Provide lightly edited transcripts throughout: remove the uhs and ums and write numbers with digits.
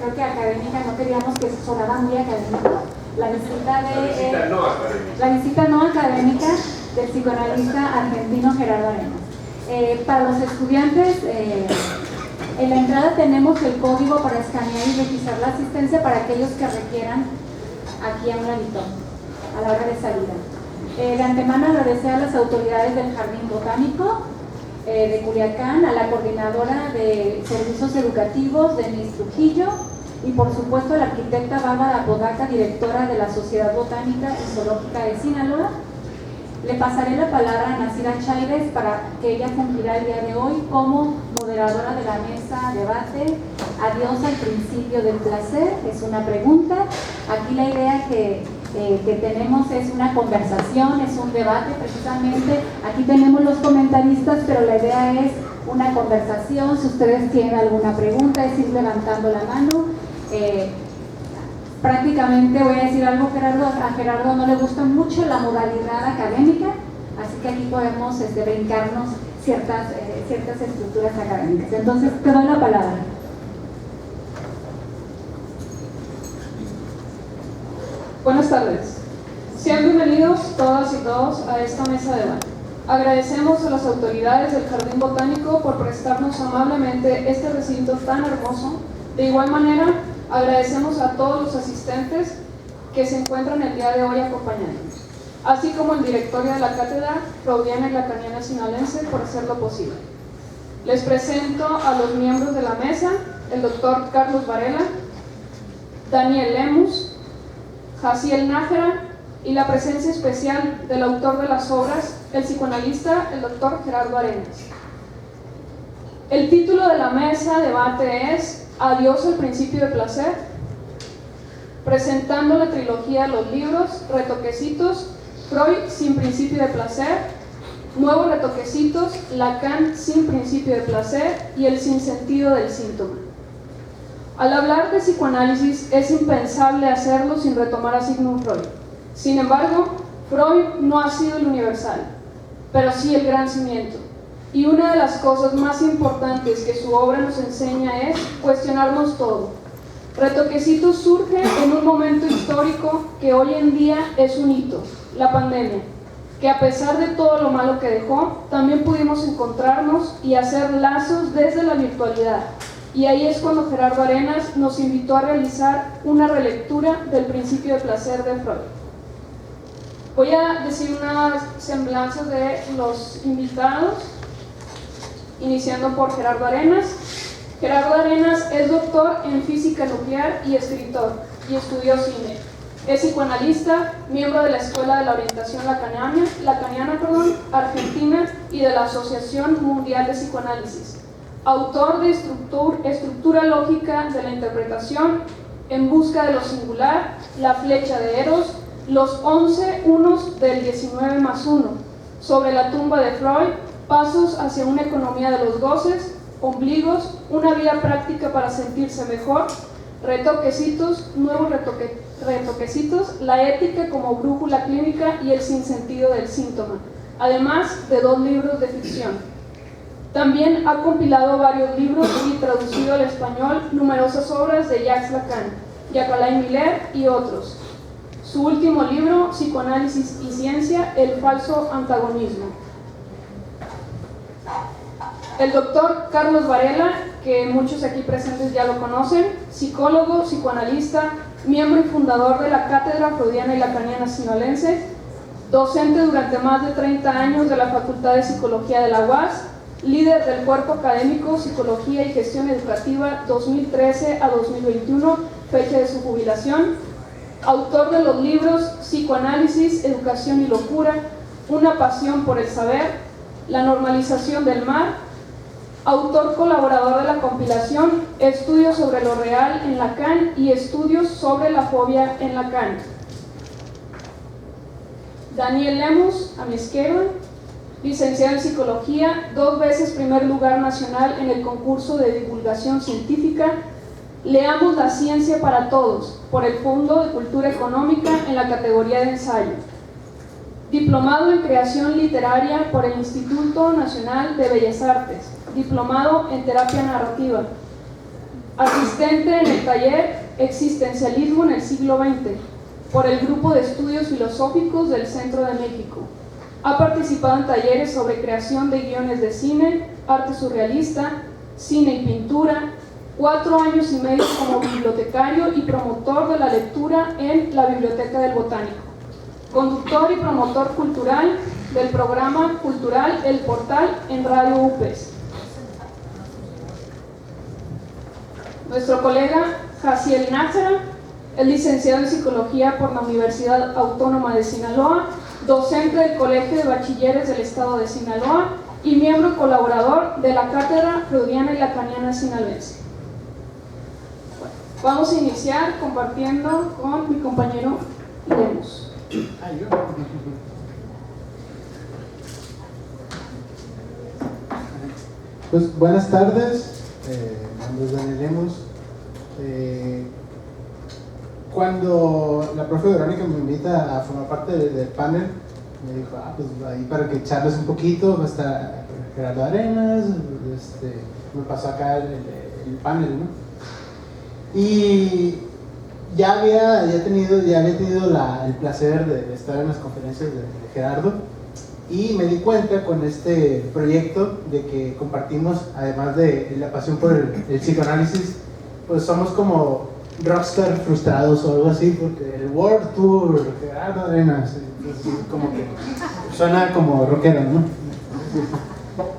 creo que académica, no queríamos que sonara muy académico. La visita no académica del psicoanalista argentino Gerardo Arenas. Para los estudiantes, en la entrada tenemos el código para escanear y registrar la asistencia para aquellos que requieran aquí a un ladito, a la hora de salida. De antemano agradecer a las autoridades del Jardín Botánico de Culiacán, a la coordinadora de servicios educativos Denise Trujillo y por supuesto a la arquitecta Bárbara Apodaca, directora de la Sociedad Botánica y Zoológica de Sinaloa. Le pasaré la palabra a Nacira Chávez para que ella cumplirá el día de hoy como moderadora de la mesa debate Adiós al principio del placer. Es una pregunta. Aquí la idea que tenemos es una conversación, es un debate precisamente. Aquí tenemos los comentaristas, pero la idea es una conversación. Si ustedes tienen alguna pregunta, es ir levantando la mano. Prácticamente voy a decir algo, a Gerardo no le gusta mucho la modalidad académica, así que aquí podemos brincarnos ciertas estructuras académicas. Entonces, te doy la palabra. Buenas tardes. Sean bienvenidos todas y todos a esta mesa de debate. Agradecemos a las autoridades del Jardín Botánico por prestarnos amablemente este recinto tan hermoso. De igual manera, agradecemos a todos los asistentes que se encuentran el día de hoy acompañándonos, así como el directorio de la cátedra Freudiana y Lacaniana Sinaloense por hacerlo posible. Les presento a los miembros de la mesa, el doctor Carlos Varela, Daniel Lemus, Jaciel Nájera y la presencia especial del autor de las obras, el psicoanalista, el doctor Gerardo Arenas. El título de la mesa debate es Adiós al principio de placer, presentando la trilogía de los libros Retoquecitos, Freud sin principio de placer, Nuevos Retoquecitos, Lacan sin principio de placer y el sinsentido del síntoma. Al hablar de psicoanálisis es impensable hacerlo sin retomar a Sigmund Freud. Sin embargo, Freud no ha sido el universal, pero sí el gran cimiento. Y una de las cosas más importantes que su obra nos enseña es cuestionarnos todo. Retoquecitos surge en un momento histórico que hoy en día es un hito, la pandemia, que a pesar de todo lo malo que dejó, también pudimos encontrarnos y hacer lazos desde la virtualidad. Y ahí es cuando Gerardo Arenas nos invitó a realizar una relectura del principio de placer de Freud. Voy a decir unas semblanzas de los invitados, iniciando por Gerardo Arenas. Gerardo Arenas es doctor en física nuclear y escritor, y estudió cine. Es psicoanalista, miembro de la Escuela de la Orientación Lacaniana, Argentina y de la Asociación Mundial de Psicoanálisis. Autor de Estructura Lógica de la Interpretación, En busca de lo singular, La flecha de Eros, Los 11 unos del 19+1, Sobre la tumba de Freud, Pasos hacia una economía de los goces, Ombligos, una vía práctica para sentirse mejor, Retoquecitos, Nuevos Retoquecitos, La ética como brújula clínica y El sinsentido del síntoma, además de 2 libros de ficción. También ha compilado varios libros y traducido al español numerosas obras de Jacques Lacan, Jacques Alain Miller y otros. Su último libro, Psicoanálisis y Ciencia, El falso antagonismo. El doctor Carlos Varela, que muchos aquí presentes ya lo conocen, psicólogo, psicoanalista, miembro y fundador de la Cátedra Freudiana y Lacaniana Sinaloense, docente durante más de 30 años de la Facultad de Psicología de la UAS, líder del Cuerpo Académico Psicología y Gestión Educativa 2013 a 2021, fecha de su jubilación, autor de los libros Psicoanálisis, Educación y Locura, Una pasión por el saber, La normalización del mar, autor colaborador de la compilación Estudios sobre lo real en Lacan y Estudios sobre la fobia en Lacan. Daniel Lemus, a mi izquierda, licenciado en Psicología, 2 veces primer lugar nacional en el concurso de divulgación científica Leamos la ciencia para todos, por el Fondo de Cultura Económica en la categoría de ensayo. Diplomado en Creación Literaria por el Instituto Nacional de Bellas Artes. Diplomado en Terapia Narrativa. asistente en el taller Existencialismo en el siglo XX, por el Grupo de Estudios Filosóficos del Centro de México. Ha participado en talleres sobre creación de guiones de cine, arte surrealista, cine y pintura, 4 años y medio como bibliotecario y promotor de la lectura en la Biblioteca del Botánico, conductor y promotor cultural del programa cultural El Portal en Radio UPES. Nuestro colega Jaciel Nájera es licenciado en Psicología por la Universidad Autónoma de Sinaloa, docente del Colegio de Bachilleres del Estado de Sinaloa y miembro colaborador de la Cátedra Freudiana y Lacaniana Sinaloense. Vamos a iniciar compartiendo con mi compañero Lemus. Pues buenas tardes, mi nombre es Daniel Lemus. Cuando la profe Verónica me invita a formar parte del panel, me dijo, pues ahí para que charles un poquito, va a estar Gerardo Arenas, me pasó acá el panel, ¿no? Y ya había tenido el placer de estar en las conferencias de Gerardo, y me di cuenta con este proyecto de que compartimos, además de la pasión por el psicoanálisis, pues somos como rockstar frustrados o algo así, porque el World Tour, Gerardo Arenas, entonces, como que suena como rockero, ¿no?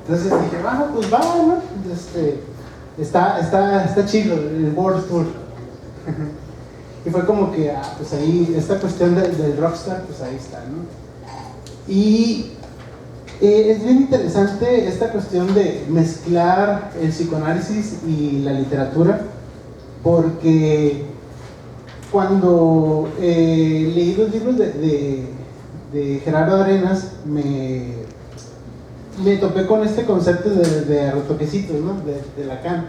Entonces dije, pues va, ¿no? Está chido el World Tour. Y fue como que, pues ahí, esta cuestión del rockstar, pues ahí está, ¿no? Y es bien interesante esta cuestión de mezclar el psicoanálisis y la literatura, porque cuando leí los libros de Gerardo Arenas, me topé con este concepto de retoquecitos, ¿no? de Lacan.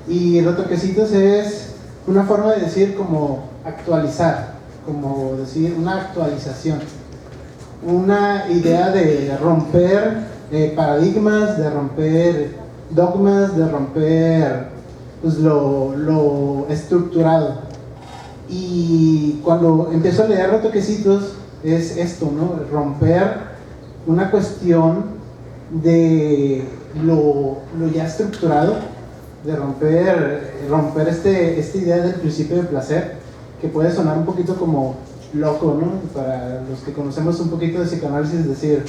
Y retoquecitos es una forma de decir como actualizar, como decir una actualización, una idea de romper paradigmas, de romper dogmas, de romper pues, lo estructurado. Y cuando empiezo a leer retoquecitos es esto, ¿no? Romper una cuestión de lo ya estructurado, de romper esta idea del principio de placer, que puede sonar un poquito como loco, ¿no? Para los que conocemos un poquito de psicoanálisis, decir,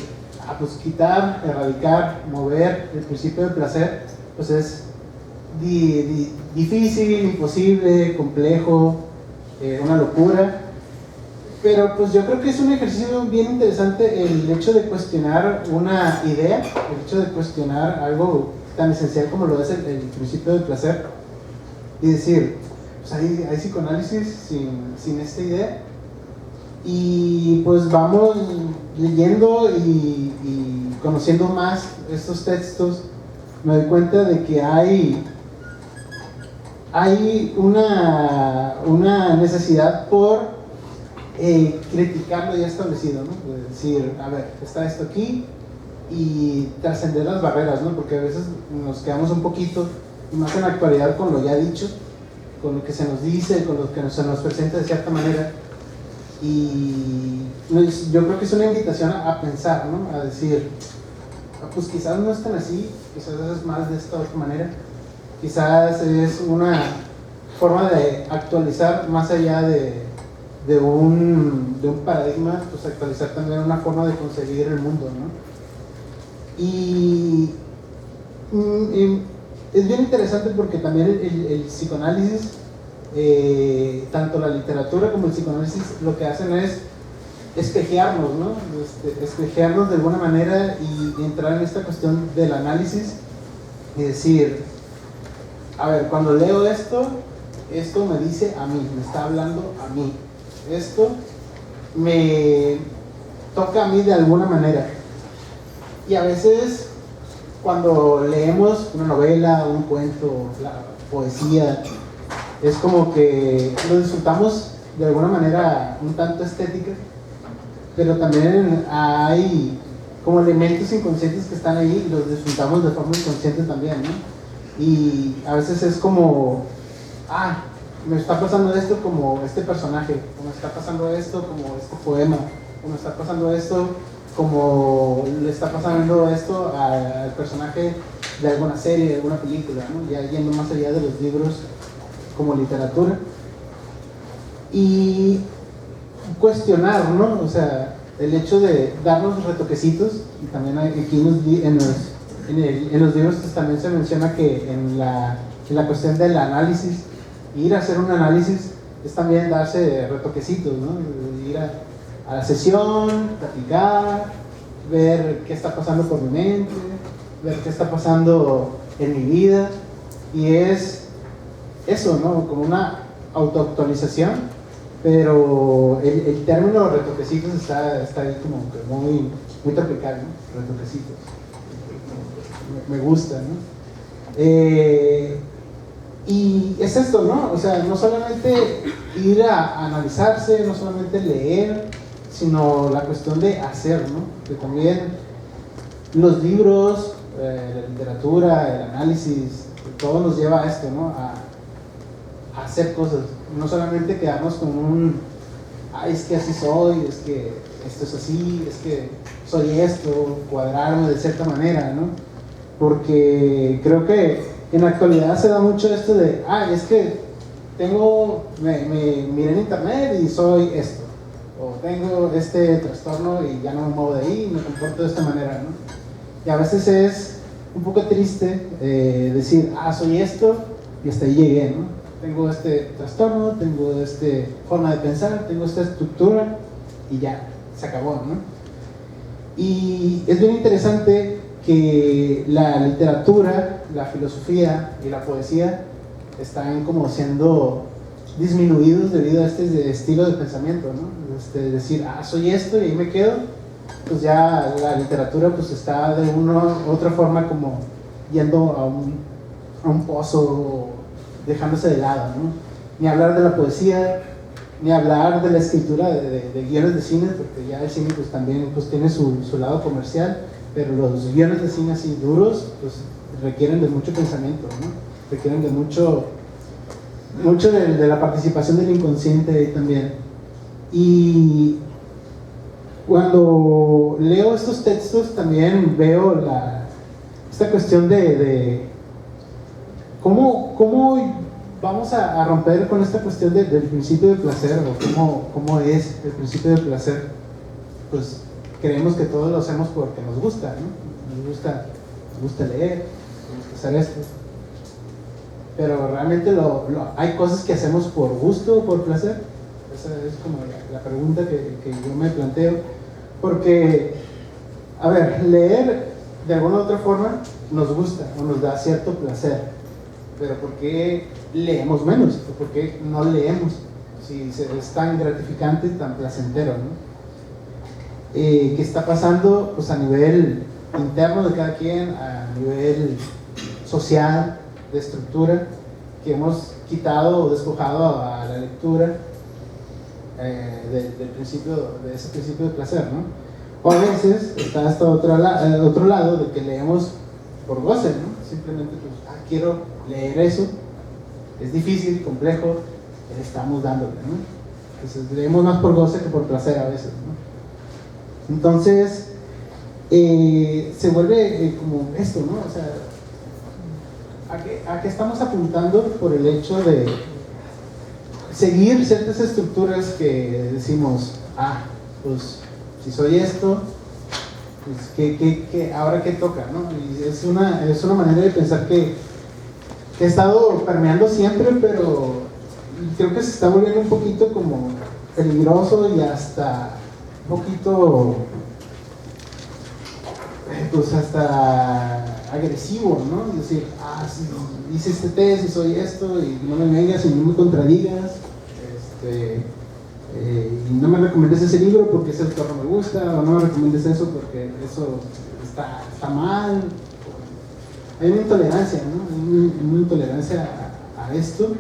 pues quitar, erradicar, mover el principio de placer, pues es difícil, imposible, complejo, una locura. Pero pues yo creo que es un ejercicio bien interesante el hecho de cuestionar una idea, el hecho de cuestionar algo tan esencial como lo es el principio de placer, y decir, pues hay psicoanálisis sin esta idea. Y pues vamos leyendo y conociendo más estos textos, me doy cuenta de que hay una necesidad por criticar lo ya establecido, ¿no? De decir, a ver, está esto aquí, y trascender las barreras, ¿no? Porque a veces nos quedamos un poquito, y más en la actualidad, con lo ya dicho, con lo que se nos dice, con lo que se nos presenta de cierta manera. Y yo creo que es una invitación a pensar, ¿no? A decir, pues quizás no es tan así, quizás es más de esta otra manera, quizás es una forma de actualizar más allá de un paradigma, pues actualizar también una forma de concebir el mundo, ¿no? Y es bien interesante porque también el psicoanálisis, tanto la literatura como el psicoanálisis, lo que hacen es espejearnos, ¿no? Espejearnos de alguna manera y entrar en esta cuestión del análisis y decir, a ver, cuando leo esto me dice a mí, me está hablando a mí, esto me toca a mí de alguna manera. Y a veces cuando leemos una novela, un cuento, la poesía, es como que lo disfrutamos de alguna manera un tanto estética, pero también hay como elementos inconscientes que están ahí y los disfrutamos de forma inconsciente también, ¿no? Y a veces es como me está pasando esto como este personaje, o me está pasando esto como este poema, o me está pasando esto como le está pasando esto al personaje de alguna serie, de alguna película, ¿no? Ya yendo más allá de los libros como literatura. Y cuestionar, ¿no? O sea, el hecho de darnos retoquecitos, y también aquí en los libros pues, también se menciona que en la cuestión del análisis, ir a hacer un análisis es también darse retoquecitos, ¿no? Ir a la sesión, platicar, ver qué está pasando por mi mente, ver qué está pasando en mi vida, y es eso, ¿no? Como una autoactualización, pero el término retoquecitos está ahí como que muy tropical, ¿no? Retoquecitos. Me gusta, ¿no? Y es esto, ¿no? O sea, no solamente ir a analizarse, no solamente leer, sino la cuestión de hacer, ¿no? Que también los libros, la literatura, el análisis, todo nos lleva a esto, ¿no? A hacer cosas, no solamente quedarnos con es que así soy, es que esto es así, es que soy esto, cuadrarme de cierta manera, ¿no? Porque creo que en la actualidad se da mucho esto de, es que me miré en internet y soy esto, o tengo este trastorno y ya no me muevo de ahí, me comporto de esta manera, ¿no? Y a veces es un poco triste decir, soy esto y hasta ahí llegué, ¿no? Tengo este trastorno, tengo esta forma de pensar, tengo esta estructura y ya, se acabó, ¿no? Y es bien interesante que la literatura, la filosofía y la poesía están como siendo disminuidos debido a este estilo de pensamiento, ¿no? Decir, soy esto y ahí me quedo, pues ya la literatura pues está de otra forma como yendo a un pozo, dejándose de lado, ¿no? Ni hablar de la poesía, ni hablar de la escritura de guiones de cine, porque ya el cine pues también pues tiene su lado comercial, pero los guiones de cine así duros pues requieren de mucho pensamiento, ¿no? Requieren de mucho de la participación del inconsciente ahí también. Y cuando leo estos textos también veo esta cuestión de cómo vamos a romper con esta cuestión del principio de placer, o cómo es el principio de placer. Pues creemos que todos lo hacemos porque nos gusta, ¿no? Nos gusta leer, nos gusta hacer esto. Pero realmente hay cosas que hacemos por gusto o por placer. Esa es como la pregunta que yo me planteo. Porque, a ver, leer de alguna u otra forma nos gusta o nos da cierto placer. Pero ¿por qué leemos menos? ¿O por qué no leemos? Si es tan gratificante, tan placentero, ¿no? ¿Qué está pasando pues, a nivel interno de cada quien, a nivel social, de estructura, que hemos quitado o despojado a la lectura de ese principio de placer, ¿no? O a veces está hasta otro lado de que leemos por goce, ¿no? Simplemente pues, quiero leer eso, es difícil, complejo, le estamos dándole, ¿no? Entonces leemos más por goce que por placer a veces, ¿no? Entonces se vuelve como esto, ¿no? O sea, ¿a qué estamos apuntando por el hecho de seguir ciertas estructuras que decimos, pues si soy esto, pues ahora qué toca, ¿no? Y es una manera de pensar que he estado permeando siempre, pero creo que se está volviendo un poquito como peligroso y hasta un poquito pues hasta agresivo, ¿no? Es decir, si hice este test y soy esto y no me vengas y no me contradigas, y no me recomiendes ese libro porque ese autor no me gusta, o no me recomiendes eso porque eso está mal. Hay una intolerancia, ¿no? Hay una intolerancia a esto,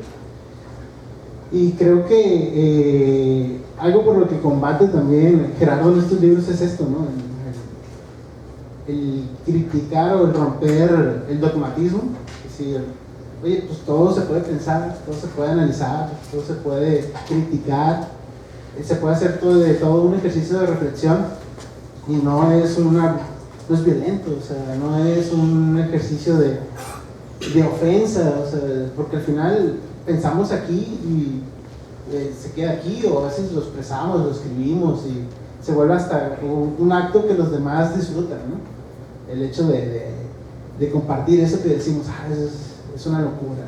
y creo que algo por lo que combate también Gerardo en estos libros es esto, ¿no? El criticar o el romper el dogmatismo, es decir, oye, pues todo se puede pensar, todo se puede analizar, todo se puede criticar, se puede hacer todo un ejercicio de reflexión y no es violento, o sea, no es un ejercicio de ofensa, o sea, porque al final pensamos aquí y se queda aquí, o a veces lo expresamos, lo escribimos y se vuelve hasta un acto que los demás disfrutan, ¿no? El hecho de compartir eso que decimos, es una locura,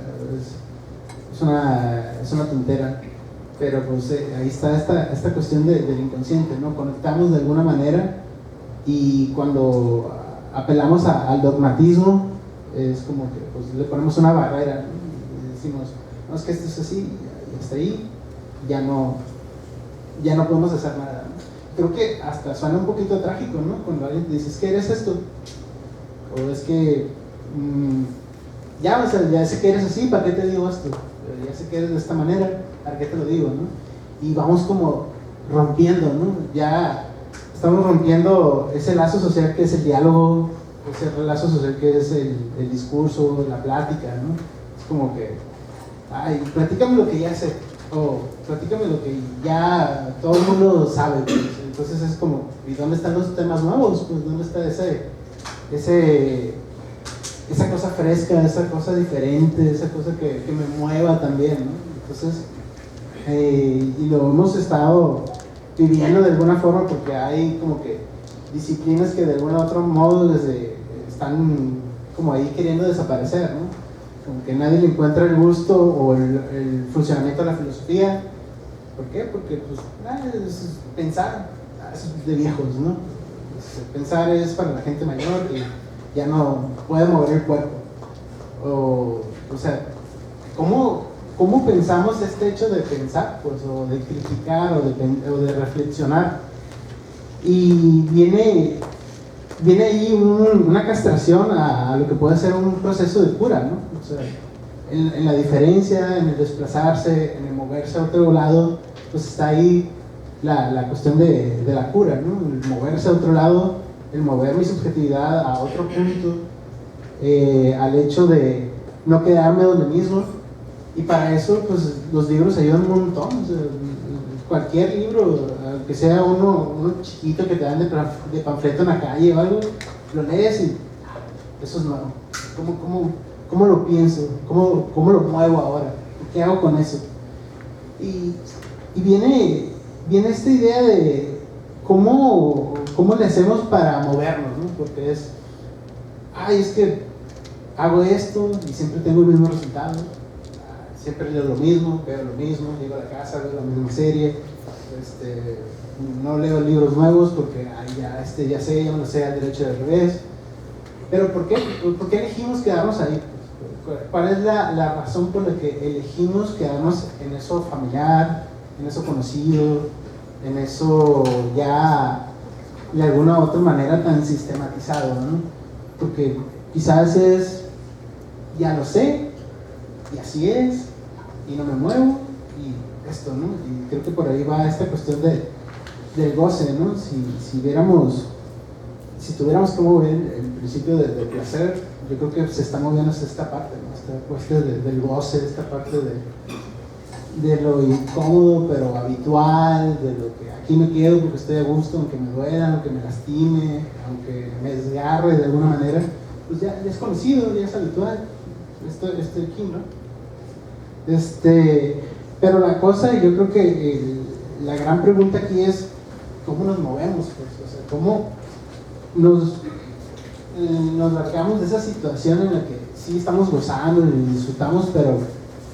es una tontera, pero pues ahí está esta cuestión del inconsciente, ¿no? Conectamos de alguna manera y cuando apelamos al dogmatismo es como que pues, le ponemos una barrera, ¿no? Y decimos, no, es que esto es así, y hasta ahí ya no podemos hacer nada, ¿no? Creo que hasta suena un poquito trágico, ¿no? Cuando alguien te dice, ¿qué eres esto? O es que ya sé que eres así, ¿para qué te digo esto? Ya sé que eres de esta manera, ¿para qué te lo digo, no? Y vamos como rompiendo, ¿no? Ya estamos rompiendo ese lazo social que es el diálogo, ese lazo social que es el discurso, la plática, ¿no? Es como que, platícame lo que ya sé, o platícame lo que ya todo el mundo sabe, pues. Entonces es como, ¿y dónde están los temas nuevos? Pues ¿dónde está esa cosa fresca, esa cosa diferente, esa cosa que me mueva también, ¿no? Entonces, y lo hemos estado viviendo de alguna forma porque hay como que disciplinas que de algún otro modo están como ahí queriendo desaparecer, ¿no? Como que nadie le encuentra el gusto o el funcionamiento de la filosofía. ¿Por qué? Porque pues, es pensar es de viejos, ¿no? Pensar es para la gente mayor que ya no puede mover el cuerpo. O sea, ¿cómo pensamos este hecho de pensar, pues, o de criticar, o de reflexionar? Y viene ahí una castración a lo que puede ser un proceso de cura, ¿no? O sea, en la diferencia, en el desplazarse, en el moverse a otro lado, pues está ahí la cuestión de la cura, ¿no? El moverse a otro lado, el mover mi subjetividad a otro punto, al hecho de no quedarme donde mismo. Y para eso, pues los libros ayudan un montón. O sea, cualquier libro, aunque sea uno chiquito que te dan de panfleto en la calle o algo, lo lees y eso es nuevo. ¿Cómo lo pienso? ¿Cómo lo muevo ahora? ¿Qué hago con eso? Y viene esta idea de cómo le hacemos para movernos, ¿no? Porque es que hago esto y siempre tengo el mismo resultado. Siempre leo lo mismo, veo lo mismo, llego a la casa, veo la misma serie, no leo libros nuevos porque ya sé, ya me lo sé al derecho y al revés. Pero ¿por qué elegimos quedarnos ahí? ¿Cuál es la razón por la que elegimos quedarnos en eso familiar, en eso conocido, en eso ya de alguna u otra manera tan sistematizado, ¿no? Porque quizás ya lo sé, y así es, y no me muevo, y esto, ¿no? Y creo que por ahí va esta cuestión del goce, ¿no? Si tuviéramos que mover el principio del placer, yo creo que se está moviendo hacia esta parte, ¿no? Esta cuestión del goce, esta parte de lo incómodo pero habitual, de lo que aquí me quedo porque estoy a gusto, aunque me duela, aunque me lastime, aunque me desgarre de alguna manera, pues ya es conocido, ya es habitual, estoy aquí, ¿no? Pero la cosa, yo creo que la gran pregunta aquí es ¿cómo nos movemos? Pues? O sea, ¿cómo nos largamos de esa situación en la que sí estamos gozando y disfrutamos, pero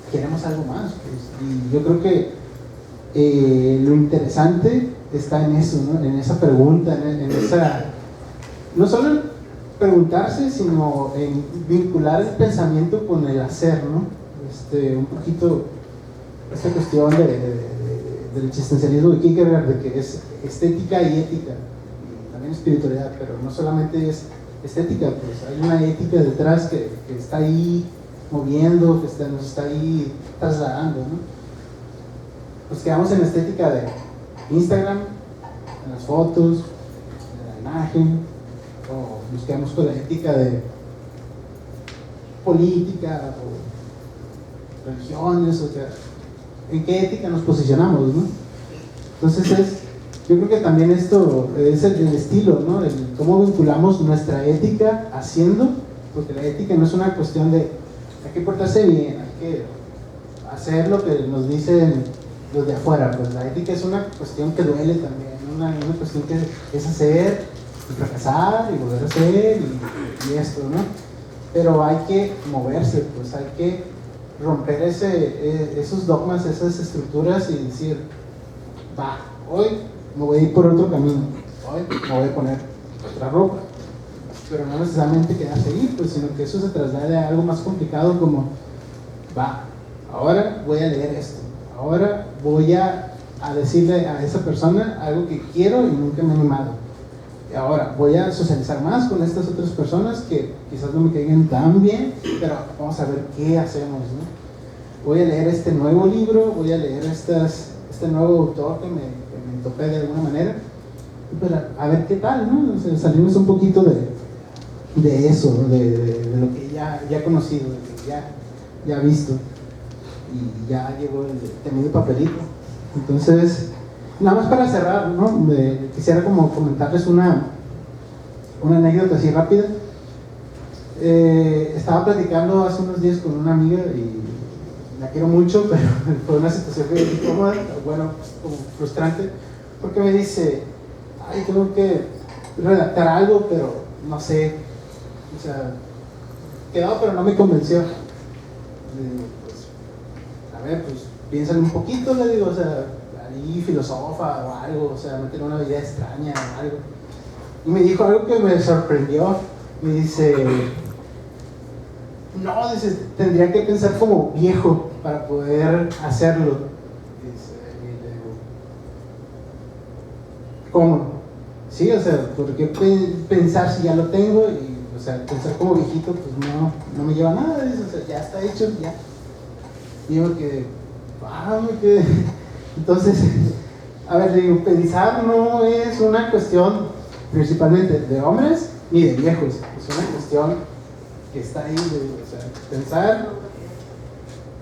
queremos algo más? Pues? Y yo creo que lo interesante está en eso, ¿no? En esa pregunta, en esa, no solo preguntarse, sino en vincular el pensamiento con el hacer, ¿no? Un poquito esta cuestión del existencialismo de Kierkegaard, de que es estética y ética, y también espiritualidad, pero no solamente es estética, pues hay una ética detrás que está ahí moviendo, que nos está ahí trasladando, ¿no? Nos quedamos en la estética de Instagram, en las fotos, en la imagen, o nos quedamos con la ética de política, o religiones, o sea, en qué ética nos posicionamos, ¿no? Entonces yo creo que también esto es el estilo, ¿no? El cómo vinculamos nuestra ética haciendo, porque la ética no es una cuestión de hay que portarse bien, hay que hacer lo que nos dicen los de afuera, pues la ética es una cuestión que duele también, una cuestión que es hacer y fracasar y volver a hacer y esto, ¿no? Pero hay que moverse, pues hay que romper esos dogmas, esas estructuras y decir, va, hoy me voy a ir por otro camino, hoy me voy a poner otra ropa, pero no necesariamente quedarse ahí, pues, sino que eso se traslade a algo más complicado como, va, ahora voy a leer esto, ahora voy a decirle a esa persona algo que quiero y nunca me he animado, y ahora voy a socializar más con estas otras personas que quizás no me caigan tan bien, pero vamos a ver qué hacemos, ¿no? Voy a leer este nuevo libro, voy a leer este nuevo autor que me topé de alguna manera, pero a ver qué tal, ¿no? O sea, salimos un poquito de eso, de lo que ya he conocido, de lo que ya he visto, y ya llegó el temido papelito. Entonces, nada más para cerrar, ¿no? Quisiera como comentarles una anécdota así rápida. Estaba platicando hace unos días con una amiga y la quiero mucho, pero fue una situación que incómoda, bueno, como frustrante, porque me dice, ay, tengo que redactar algo, pero no sé, o sea, quedó, pero no me convenció. Le digo, pues, a ver, pues, piénsale un poquito, le digo, o sea, ahí filosofa o algo, o sea, no tiene una vida extraña o algo. Y me dijo algo que me sorprendió, me dice, no, dice, tendría que pensar como viejo para poder hacerlo. Y le digo, ¿cómo? Sí, o sea, ¿por qué pensar si ya lo tengo? Y, o sea, pensar como viejito, pues no me lleva a nada, dice, o sea, ya está hecho, ya. Y yo me quedé. Entonces, a ver, digo, pensar no es una cuestión principalmente de hombres ni de viejos, es una cuestión que está ahí, o sea, pensar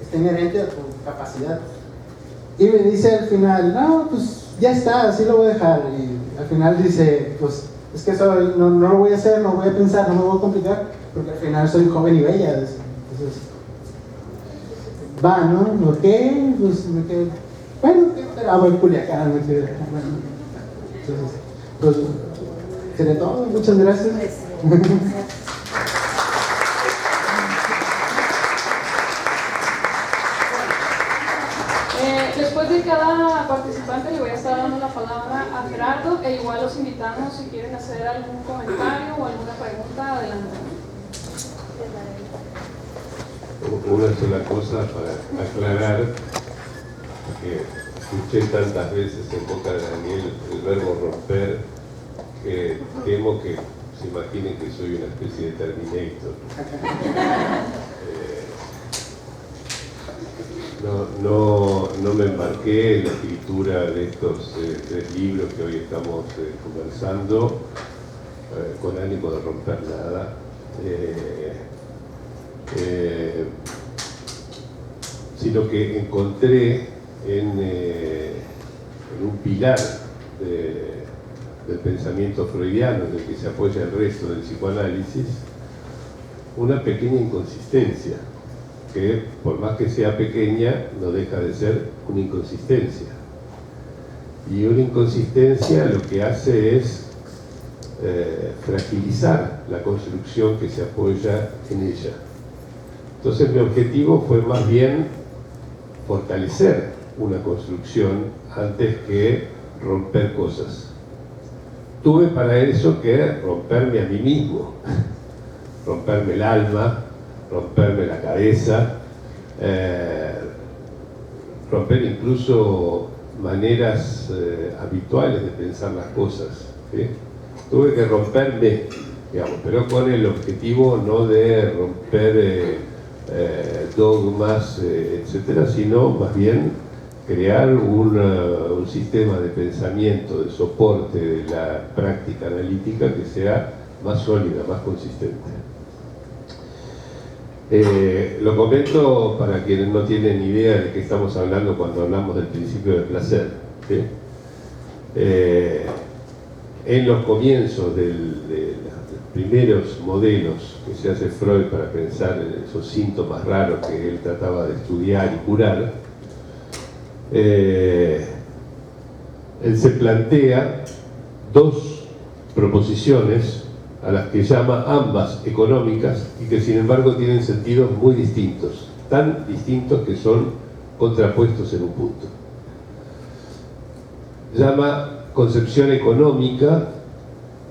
está inherente a tu capacidad. Y me dice al final, no, pues ya está, así lo voy a dejar. Y al final dice, pues es que eso no lo voy a hacer, no voy a pensar, no me voy a complicar, porque al final soy joven y bella. Entonces, va, ¿no? ¿Por qué? Pues me quedé, bueno, voy a Culiacán, me quedé, bueno. Entonces, pues sería todo, muchas gracias. Después de cada participante le voy a estar dando la palabra a Gerardo, e igual los invitamos si quieren hacer algún comentario o alguna pregunta, adelante. Una sola cosa para aclarar, que escuché tantas veces en boca de Daniel el verbo romper, que temo que se imaginen que soy una especie de Terminator. No me embarqué en la escritura de estos 3 libros que hoy estamos conversando con ánimo de romper nada. Sino que encontré en un pilar del pensamiento freudiano en el que se apoya el resto del psicoanálisis una pequeña inconsistencia que, por más que sea pequeña, no deja de ser una inconsistencia, y una inconsistencia lo que hace es fragilizar la construcción que se apoya en ella. Entonces mi objetivo fue más bien fortalecer una construcción antes que romper cosas. Tuve para eso que romperme a mí mismo, romperme el alma, romperme la cabeza, romper incluso maneras habituales de pensar las cosas, ¿sí? Tuve que romperme, digamos, pero con el objetivo no de romper dogmas, etcétera, sino más bien crear un sistema de pensamiento, de soporte de la práctica analítica que sea más sólida, más consistente. Lo comento para quienes no tienen idea de qué estamos hablando cuando hablamos del principio del placer, ¿sí? En los comienzos de los primeros modelos que se hace Freud para pensar en esos síntomas raros que él trataba de estudiar y curar, él se plantea dos proposiciones a las que llama ambas económicas y que sin embargo tienen sentidos muy distintos, tan distintos que son contrapuestos en un punto. Llama concepción económica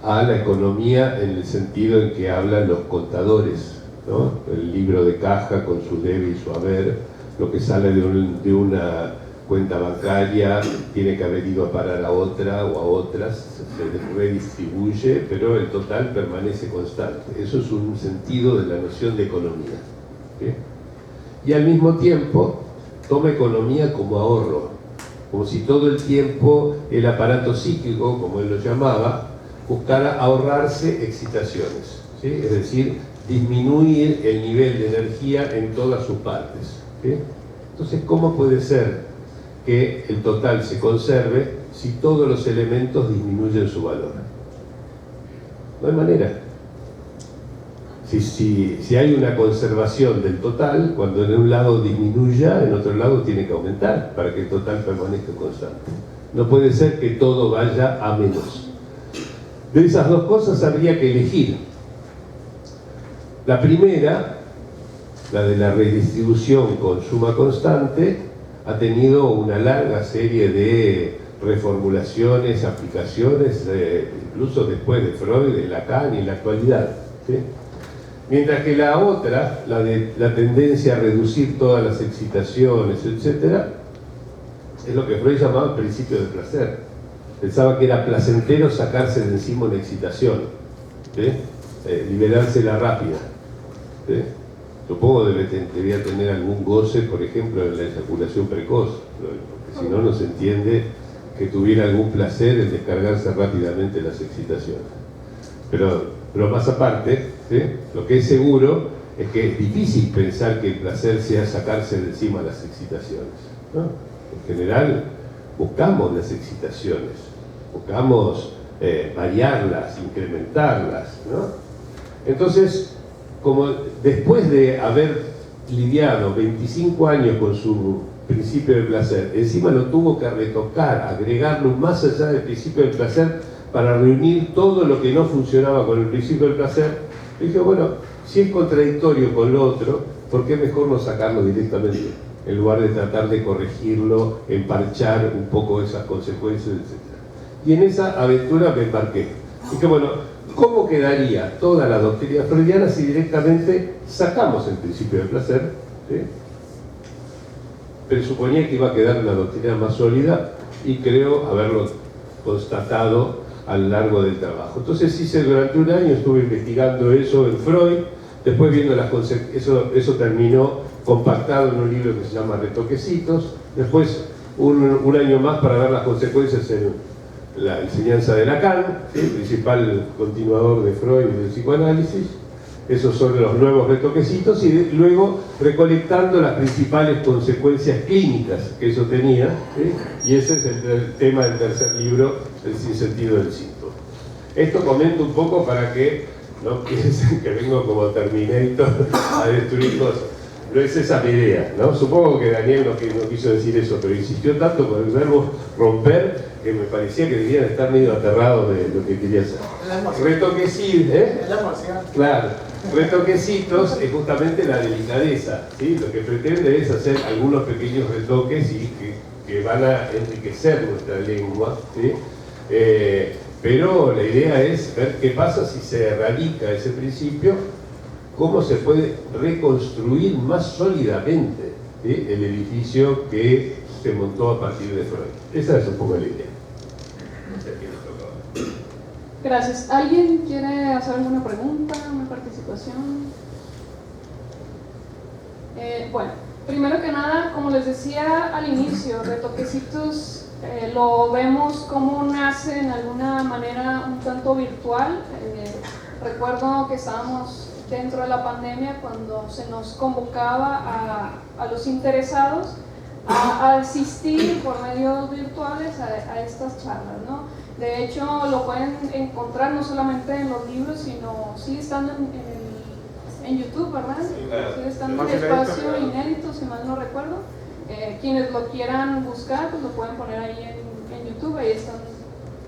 a la economía en el sentido en que hablan los contadores, ¿no? El libro de caja con su debe y su haber, lo que sale de una cuenta bancaria tiene que haber ido a parar a otra o a otras, se redistribuye, pero el total permanece constante. Eso es un sentido de la noción de economía, ¿sí? Y al mismo tiempo toma economía como ahorro, como si todo el tiempo el aparato psíquico, como él lo llamaba, buscara ahorrarse excitaciones, ¿sí? Es decir, disminuir el nivel de energía en todas sus partes, ¿sí? Entonces, ¿cómo puede ser que el total se conserve si todos los elementos disminuyen su valor? No hay manera. Si hay una conservación del total, cuando en un lado disminuya, en otro lado tiene que aumentar para que el total permanezca constante. No puede ser que todo vaya a menos. De esas dos cosas habría que elegir. La primera, la de la redistribución con suma constante, ha tenido una larga serie de reformulaciones, aplicaciones, incluso después de Freud, de Lacan y en la actualidad, ¿sí? Mientras que la otra, la de la tendencia a reducir todas las excitaciones, etc., es lo que Freud llamaba el principio del placer. Pensaba que era placentero sacarse de encima una excitación, ¿sí? Liberársela rápida, ¿sí? Supongo que debía tener algún goce, por ejemplo, en la eyaculación precoz, porque si no, no se entiende que tuviera algún placer en descargarse rápidamente las excitaciones. Pero más aparte, ¿sí? Lo que es seguro es que es difícil pensar que el placer sea sacarse de encima las excitaciones, ¿no? En general, buscamos las excitaciones, buscamos variarlas, incrementarlas, ¿no? Entonces, como después de haber lidiado 25 años con su principio del placer, encima lo tuvo que retocar, agregarlo más allá del principio del placer para reunir todo lo que no funcionaba con el principio del placer, dije, bueno, si es contradictorio con lo otro, ¿por qué mejor no sacarlo directamente? En lugar de tratar de corregirlo, emparchar un poco esas consecuencias, etc. Y en esa aventura me embarqué. Dije, bueno, ¿cómo quedaría toda la doctrina freudiana si directamente sacamos el principio del placer? ¿Sí? Presuponía que iba a quedar una doctrina más sólida y creo haberlo constatado a lo largo del trabajo. Entonces hice durante un año, estuve investigando eso en Freud, después viendo las consecuencias, eso terminó compactado en un libro que se llama Retoquecitos, después un año más para ver las consecuencias en la enseñanza de Lacan, ¿sí? El principal continuador de Freud y del psicoanálisis. Esos son los nuevos retoquecitos, y luego recolectando las principales consecuencias clínicas que eso tenía, ¿sí? Y ese es el tema del tercer libro, El sinsentido del síntoma. Esto comento un poco para que no piensen que vengo como Terminator a destruir cosas. No es esa mi idea, ¿no? Supongo que Daniel no quiso decir eso, pero insistió tanto con el verbo romper que me parecía que debían estar medio aterrados de lo que quería hacer. Retoquecitos, ¿eh? Claro. Retoquecitos es justamente la delicadeza, ¿sí? Lo que pretende es hacer algunos pequeños retoques y que van a enriquecer nuestra lengua, ¿sí? Pero la idea es ver qué pasa si se erradica ese principio, cómo se puede reconstruir más sólidamente, ¿sí? El edificio que se montó a partir de Freud. Esa es un poco la idea. Gracias. ¿Alguien quiere hacer alguna pregunta, una participación? Bueno, primero que nada, como les decía al inicio, Retoquecitos lo vemos como nace en alguna manera un tanto virtual. Recuerdo que estábamos dentro de la pandemia, cuando se nos convocaba a los interesados a asistir por medios virtuales a estas charlas, ¿no? De hecho, lo pueden encontrar no solamente en los libros, sino sigue estando en YouTube, ¿verdad? Sigue estando en el espacio inédito, si mal no recuerdo. Quienes lo quieran buscar, pues lo pueden poner ahí en YouTube, ahí están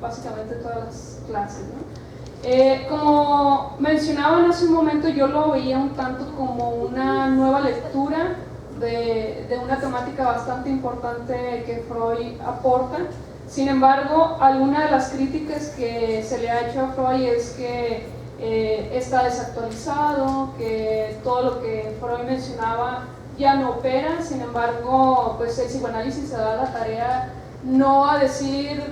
básicamente todas las clases, ¿no? Como mencionaban hace un momento, yo lo veía un tanto como una nueva lectura de una temática bastante importante que Freud aporta. Sin embargo, alguna de las críticas que se le ha hecho a Freud es que está desactualizado, que todo lo que Freud mencionaba ya no opera. Sin embargo, pues el psicoanálisis se da la tarea no a decir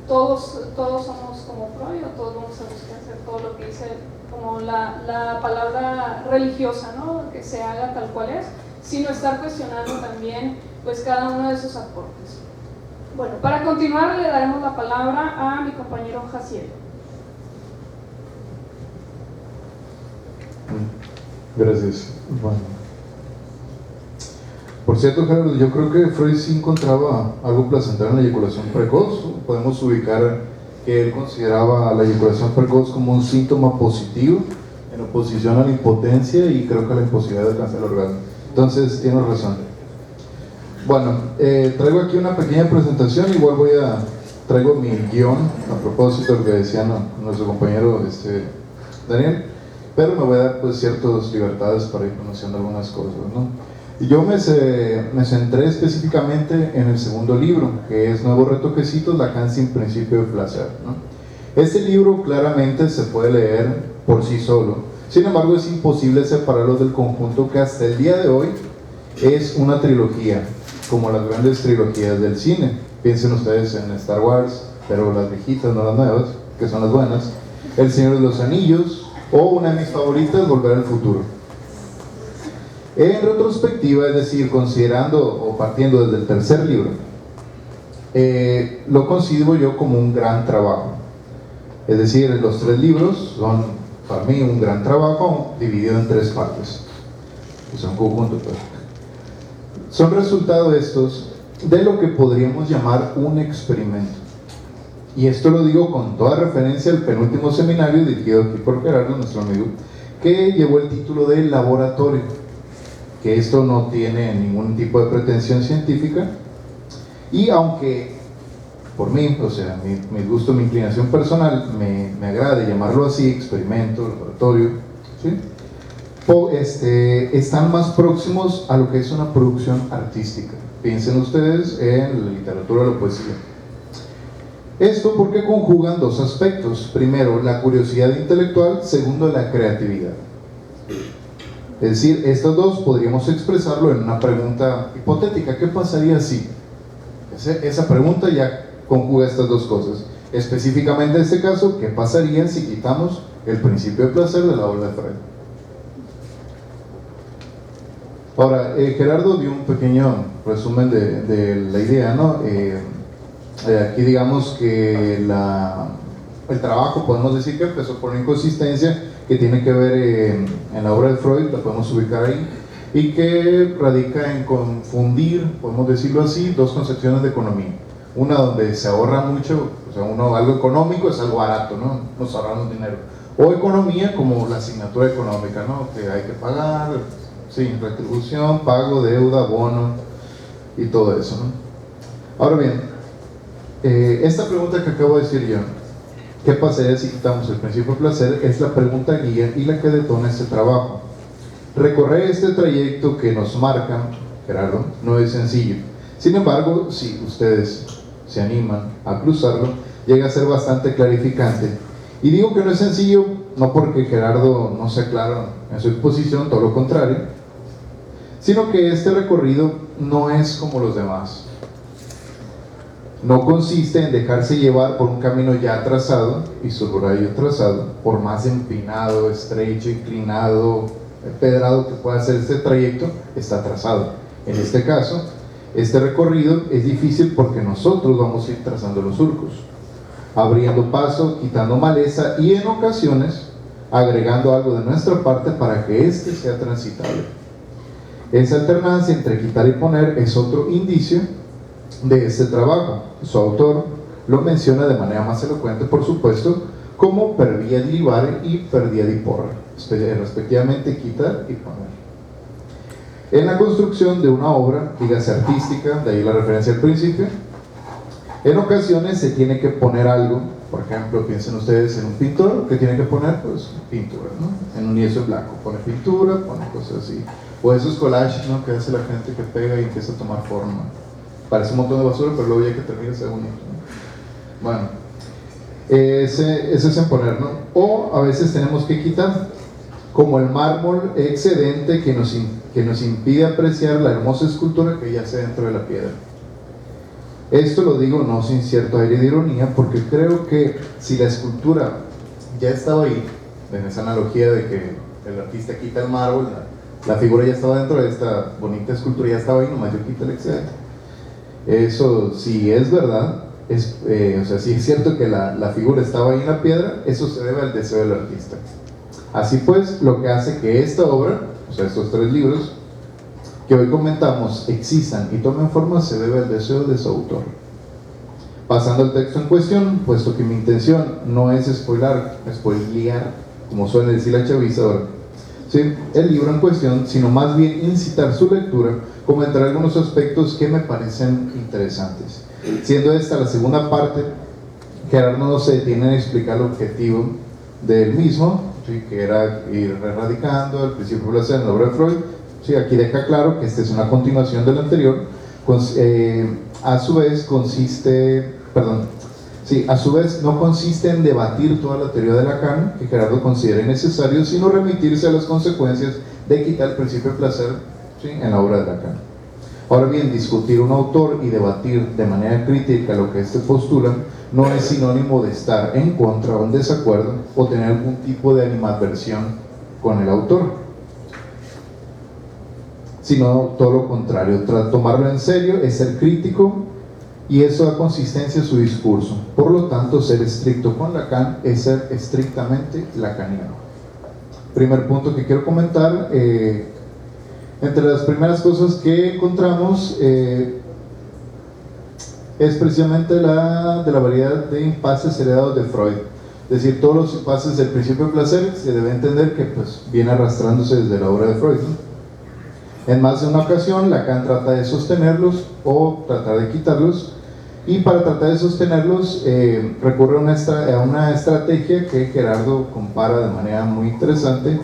todos somos como Freud o todos vamos a buscar hacer todo lo que dice como la palabra religiosa, ¿no? Que se haga tal cual es, sino estar cuestionando también pues cada uno de sus aportes. Bueno, para continuar le daremos la palabra a mi compañero Jaciel. Gracias. Bueno. Por cierto, Gerardo, yo creo que Freud sí encontraba algo placentero en la eyaculación precoz. Podemos ubicar que él consideraba la eyaculación precoz como un síntoma positivo en oposición a la impotencia y creo que a la imposibilidad de alcanzar el orgasmo. Entonces, tienes razón. Bueno, traigo aquí una pequeña presentación, igual traigo mi guión a propósito de lo que decía nuestro compañero Daniel, pero me voy a dar pues ciertas libertades para ir conociendo algunas cosas, ¿no? Y yo me centré específicamente en el segundo libro, que es Nuevos Retoquecitos, Lacan sin principio de placer, ¿no? Este libro claramente se puede leer por sí solo, sin embargo es imposible separarlo del conjunto que hasta el día de hoy es una trilogía, como las grandes trilogías del cine. Piensen ustedes en Star Wars, pero las viejitas, no las nuevas, que son las buenas, El Señor de los Anillos, o una de mis favoritas, Volver al Futuro. En retrospectiva, es decir, considerando o partiendo desde el tercer libro, lo considero yo como un gran trabajo. Es decir, los tres libros son para mí un gran trabajo dividido en tres partes. Son conjuntos, pues. Son resultado estos de lo que podríamos llamar un experimento. Y esto lo digo con toda referencia al penúltimo seminario dirigido aquí por Gerardo, nuestro amigo, que llevó el título de Laboratorio, que esto no tiene ningún tipo de pretensión científica, y aunque por mí, o sea, mi gusto, mi inclinación personal, me agrade llamarlo así, experimento, laboratorio, ¿sí? Están más próximos a lo que es una producción artística. Piensen ustedes en la literatura o la poesía. Esto porque conjugan dos aspectos: primero, la curiosidad intelectual; segundo, la creatividad. Es decir, estos dos podríamos expresarlo en una pregunta hipotética: ¿qué pasaría si? Esa pregunta ya conjuga estas dos cosas. Específicamente en este caso, ¿qué pasaría si quitamos el principio de placer de la obra de Freud? Ahora, Gerardo dio un pequeño resumen de la idea, ¿no? Aquí digamos que el trabajo, podemos decir que empezó por una inconsistencia que tiene que ver en la obra de Freud, la podemos ubicar ahí, y que radica en confundir, podemos decirlo así, dos concepciones de economía. Una donde se ahorra mucho, o sea, algo económico es algo barato, ¿no? Nos ahorramos dinero. O economía como la asignatura económica, ¿no? Que hay que pagar, sí, retribución, pago, deuda, bono y todo eso, ¿no? Ahora bien, esta pregunta que acabo de decir yo, ¿qué pasaría si quitamos el principio de placer?, es la pregunta guía y la que detona este trabajo. Recorrer este trayecto que nos marca Gerardo no es sencillo. Sin embargo, si ustedes se animan a cruzarlo, llega a ser bastante clarificante. Y digo que no es sencillo, no porque Gerardo no sea claro en su exposición, todo lo contrario, sino que este recorrido no es como los demás. No consiste en dejarse llevar por un camino ya trazado, y subrayo trazado, por más empinado, estrecho, inclinado, empedrado que pueda ser este trayecto, está trazado. En este caso, este recorrido es difícil porque nosotros vamos a ir trazando los surcos, abriendo paso, quitando maleza y en ocasiones agregando algo de nuestra parte para que éste sea transitable. Esa alternancia entre quitar y poner es otro indicio de este trabajo. Su autor lo menciona de manera más elocuente, por supuesto, como per via di libare y per via di porre, respectivamente quitar y poner. En la construcción de una obra, dígase artística, de ahí la referencia al principio, en ocasiones se tiene que poner algo. Por ejemplo, piensen ustedes en un pintor que tiene que poner, pues, pintura, ¿no? En un lienzo en blanco, pone pintura, pone cosas así. O esos collages, ¿no?, que hace la gente que pega y empieza a tomar forma. Parece un montón de basura, pero luego ya que termina se ve bonito, ¿no? Bueno, ese es en poner, ¿no? O a veces tenemos que quitar, como el mármol excedente que nos impide apreciar la hermosa escultura que yace dentro de la piedra. Esto lo digo no sin cierto aire de ironía, porque creo que si la escultura ya estaba ahí, en esa analogía de que el artista quita el mármol, la figura ya estaba dentro de esta bonita escultura, ya estaba ahí, nomás yo quito el excedente. Eso, si es verdad, o sea, si es cierto que la figura estaba ahí en la piedra, eso se debe al deseo del artista. Así pues, lo que hace que esta obra, o sea, estos 3 libros que hoy comentamos, existan y tomen forma, se debe al deseo de su autor. Pasando al texto en cuestión, puesto que mi intención no es spoilear, como suele decir la chaviza ahora, ¿sí?, el libro en cuestión, sino más bien incitar su lectura, comentar algunos aspectos que me parecen interesantes. Siendo esta la segunda parte, Gerardo no se detiene en explicar el objetivo del mismo, ¿sí?, que era ir erradicando el principio de placer en la obra de Freud. Sí, aquí deja claro que esta es una continuación del anterior. A su vez no consiste en debatir toda la teoría de Lacan, que Gerardo considera innecesario, sino remitirse a las consecuencias de quitar el principio de placer, ¿sí?, en la obra de Lacan. Ahora bien, discutir un autor y debatir de manera crítica lo que éste postula no es sinónimo de estar en contra o en desacuerdo o tener algún tipo de animadversión con el autor, sino todo lo contrario. Tomarlo en serio es ser crítico, y eso da consistencia a su discurso. Por lo tanto, ser estricto con Lacan es ser estrictamente lacaniano. Primer punto que quiero comentar, entre las primeras cosas que encontramos es precisamente de la variedad de impases heredados de Freud. Es decir, todos los impases del principio de placer se debe entender que, pues, viene arrastrándose desde la obra de Freud, ¿no? En más de una ocasión, Lacan trata de sostenerlos o tratar de quitarlos, y para tratar de sostenerlos recurre a una estrategia que Gerardo compara de manera muy interesante,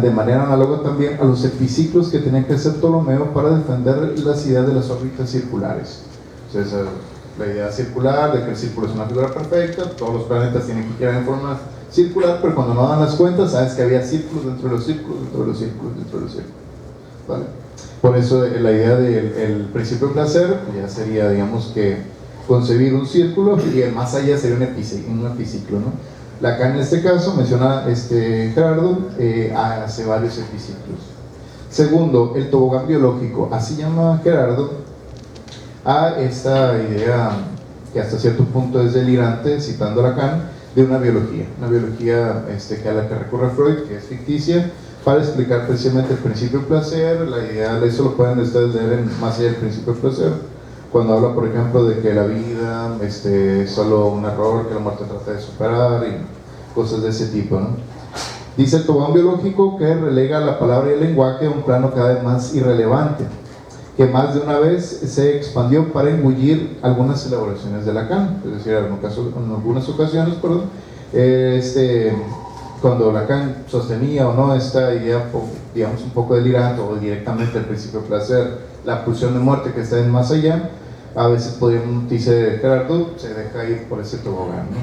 de manera análoga también a los epiciclos que tenía que hacer Ptolomeo para defender las ideas de las órbitas circulares. Entonces, la idea circular, de que el círculo es una figura perfecta, todos los planetas tienen que girar en forma circular, pero cuando no dan las cuentas, sabes que había círculos dentro de los círculos, dentro de los círculos, dentro de los círculos. ¿Vale? Por eso la idea del principio de placer ya sería, digamos, que concebir un círculo, y el más allá sería un epiciclo, ¿no? Lacan en este caso, menciona Gerardo, hace varios epiciclos. Segundo, el tobogán biológico, así llama Gerardo a esta idea que hasta cierto punto es delirante, citando a Lacan, de una biología que a la que recurre Freud, que es ficticia, para explicar precisamente el principio de placer. La idea, eso lo pueden ustedes leer más allá del principio de placer, cuando habla, por ejemplo, de que la vida es solo un error que la muerte trata de superar y cosas de ese tipo, ¿no? Dice el tobogán biológico que relega la palabra y el lenguaje a un plano cada vez más irrelevante, que más de una vez se expandió para engullir algunas elaboraciones de Lacan. Es decir, en algunas ocasiones, cuando Lacan sostenía o no esta idea, digamos, un poco delirante, o directamente el principio de placer, la pulsión de muerte que está en más allá, a veces dice Gerardo, se deja ir por ese tobogán, ¿no?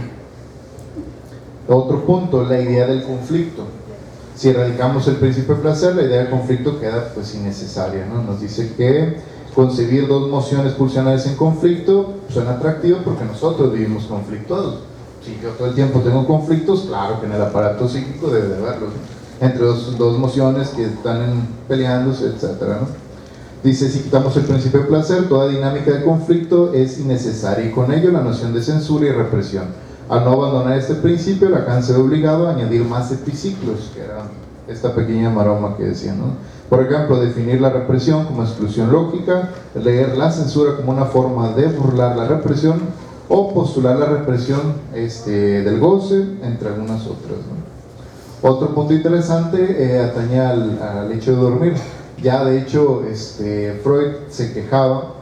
Otro punto, la idea del conflicto. Si erradicamos el principio de placer, la idea del conflicto queda, pues, innecesaria, ¿no? Nos dice que concebir dos mociones pulsionales en conflicto suena atractivo porque nosotros vivimos conflictuados. Si yo todo el tiempo tengo conflictos, claro que en el aparato psíquico debe de haberlos, ¿no?, entre dos mociones que están peleándose, etcétera, ¿no? Dice, si quitamos el principio de placer, toda dinámica de conflicto es innecesaria, y con ello la noción de censura y represión. Al no abandonar este principio, Lacan se ve obligado a añadir más epiciclos, que era esta pequeña maroma que decía, ¿no? Por ejemplo, definir la represión como exclusión lógica, leer la censura como una forma de burlar la represión, o postular la represión del goce, entre algunas otras, ¿no? Otro punto interesante atañe al hecho de dormir. Ya de hecho Freud se quejaba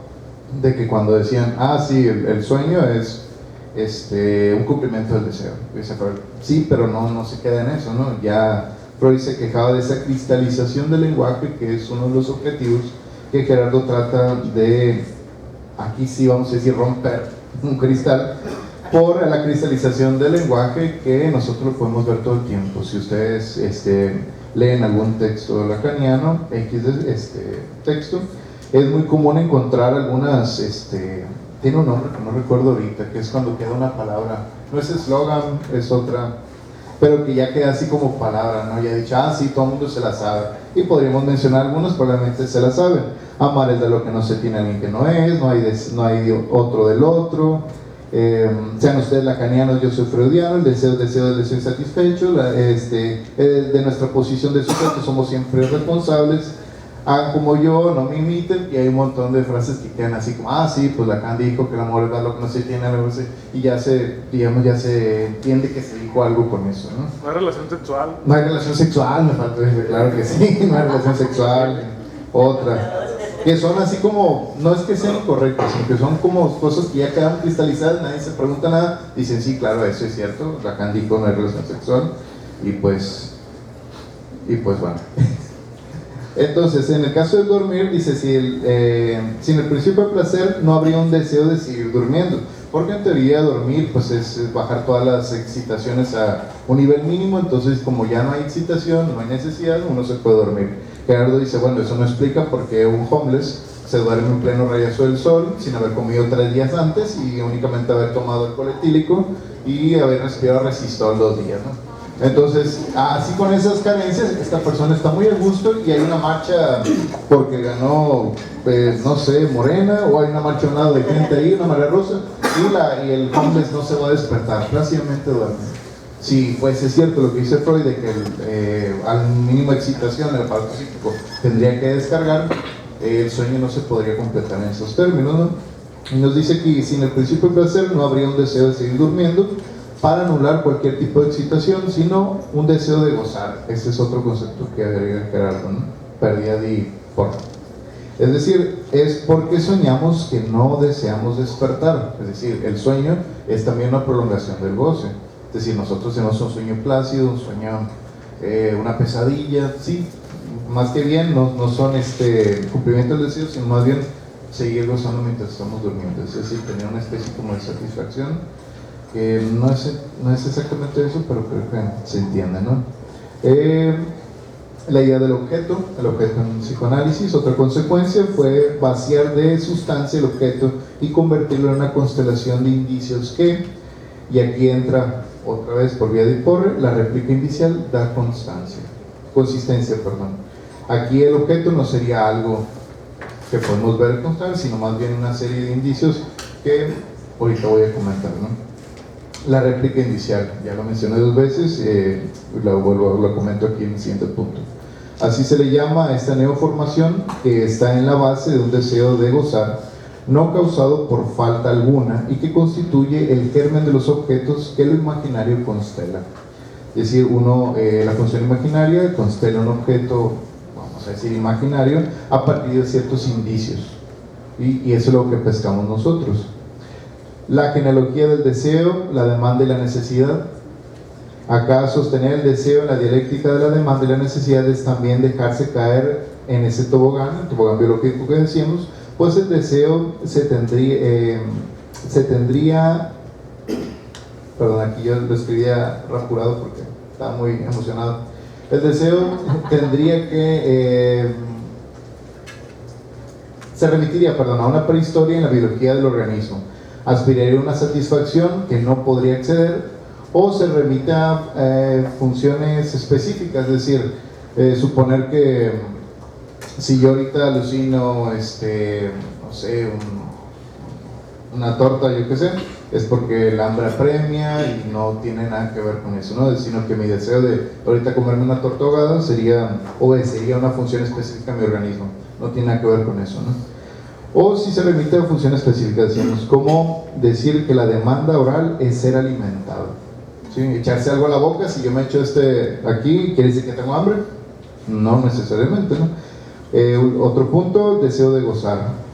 de que cuando decían, sí, el sueño es un cumplimiento del deseo. Dice Freud, sí, pero no se queda en eso, ¿no? Ya Freud se quejaba de esa cristalización del lenguaje, que es uno de los objetivos que Gerardo trata de, aquí sí vamos a decir, romper un cristal, por la cristalización del lenguaje que nosotros podemos ver todo el tiempo. Si ustedes leen algún texto lacaniano, texto, es muy común encontrar algunas, tiene un nombre que no recuerdo ahorita, que es cuando queda una palabra, no es eslogan, es otra, pero que ya queda así como palabra, ¿no? Ya he dicho, sí, todo el mundo se la sabe, y podríamos mencionar algunos, probablemente se la saben. Amar es de lo que no se tiene alguien que no es, no hay otro del otro. Sean ustedes lacanianos, yo soy freudiano, el deseo del deseo insatisfecho, de nuestra posición de sujeto somos siempre responsables, hagan como yo, no me imiten, y hay un montón de frases que quedan así como, sí, pues Lacan dijo que el amor es lo que no se tiene, y ya se entiende que se dijo algo con eso, ¿no? No hay relación sexual. No hay relación sexual, me falta decir, claro que sí, no hay relación sexual. Otra, que son así como, no es que sean incorrectas, sino que son como cosas que ya quedan cristalizadas, nadie se pregunta nada, dicen sí, claro, eso es cierto, Lacan dijo no hay relación sexual, y pues bueno. Entonces, en el caso del dormir, dice, sin el principio de placer no habría un deseo de seguir durmiendo, porque en teoría dormir pues es bajar todas las excitaciones a un nivel mínimo, entonces como ya no hay excitación, no hay necesidad, uno se puede dormir. Gerardo dice, bueno, eso no explica por qué un homeless se duerme en pleno rayazo del sol sin haber comido 3 días antes y únicamente haber tomado alcohol etílico y haber respirado resistol 2 días, ¿no? Entonces, así con esas carencias, esta persona está muy a gusto y hay una marcha porque ganó, no sé, Morena, o hay una marcha a un lado de gente ahí, una marea rosa, y el homeless no se va a despertar, prácticamente duerme. Sí, pues es cierto lo que dice Freud, de que al mínima excitación el aparato psíquico tendría que descargar, el sueño no se podría completar en esos términos, ¿no? Y nos dice que sin el principio de placer no habría un deseo de seguir durmiendo para anular cualquier tipo de excitación, sino un deseo de gozar. Ese es otro concepto que agrega Gerardo, ¿no? Pérdida de forma. Es decir, es porque soñamos que no deseamos despertar. Es decir, el sueño es también una prolongación del goce. Es decir, nosotros tenemos un sueño plácido, un sueño, una pesadilla, sí, más que bien no son cumplimiento del deseo, sino más bien seguir gozando mientras estamos durmiendo. Es decir, tener una especie como de satisfacción, que no es exactamente eso, pero creo que se entiende, ¿no? La idea del objeto, el objeto en psicoanálisis, otra consecuencia fue vaciar de sustancia el objeto y convertirlo en una constelación de indicios que, y aquí entra otra vez por vía de Porre, la réplica indicial da consistencia. Aquí el objeto no sería algo que podemos ver constante, sino más bien una serie de indicios que ahorita voy a comentar, ¿no? La réplica indicial, ya lo mencioné 2 veces, lo comento aquí en el siguiente punto. Así se le llama a esta neoformación que está en la base de un deseo de gozar, no causado por falta alguna y que constituye el germen de los objetos que lo imaginario constela. Es decir, la función imaginaria constela un objeto, vamos a decir imaginario, a partir de ciertos indicios, y eso es lo que pescamos nosotros. La genealogía del deseo, la demanda y la necesidad. Acá sostener el deseo en la dialéctica de la demanda y la necesidad es también dejarse caer en ese tobogán, el tobogán biológico que decíamos, pues el deseo se tendría, perdón, aquí yo lo escribía rapurado porque estaba muy emocionado. El deseo tendría que, se remitiría, a una prehistoria en la biología del organismo. Aspiraría a una satisfacción que no podría acceder, o se remite a funciones específicas, es decir, suponer que si yo ahorita alucino, no sé, una torta, yo qué sé, es porque el hambre apremia y no tiene nada que ver con eso, ¿no? Sino que mi deseo de ahorita comerme una torta ahogada sería una función específica de mi organismo, no tiene nada que ver con eso, ¿no? O si se remite a función específica, decimos, como decir que la demanda oral es ser alimentado, ¿sí? Echarse algo a la boca, si yo me echo aquí, ¿quiere decir que tengo hambre? No necesariamente, ¿no? Otro punto, deseo de gozar.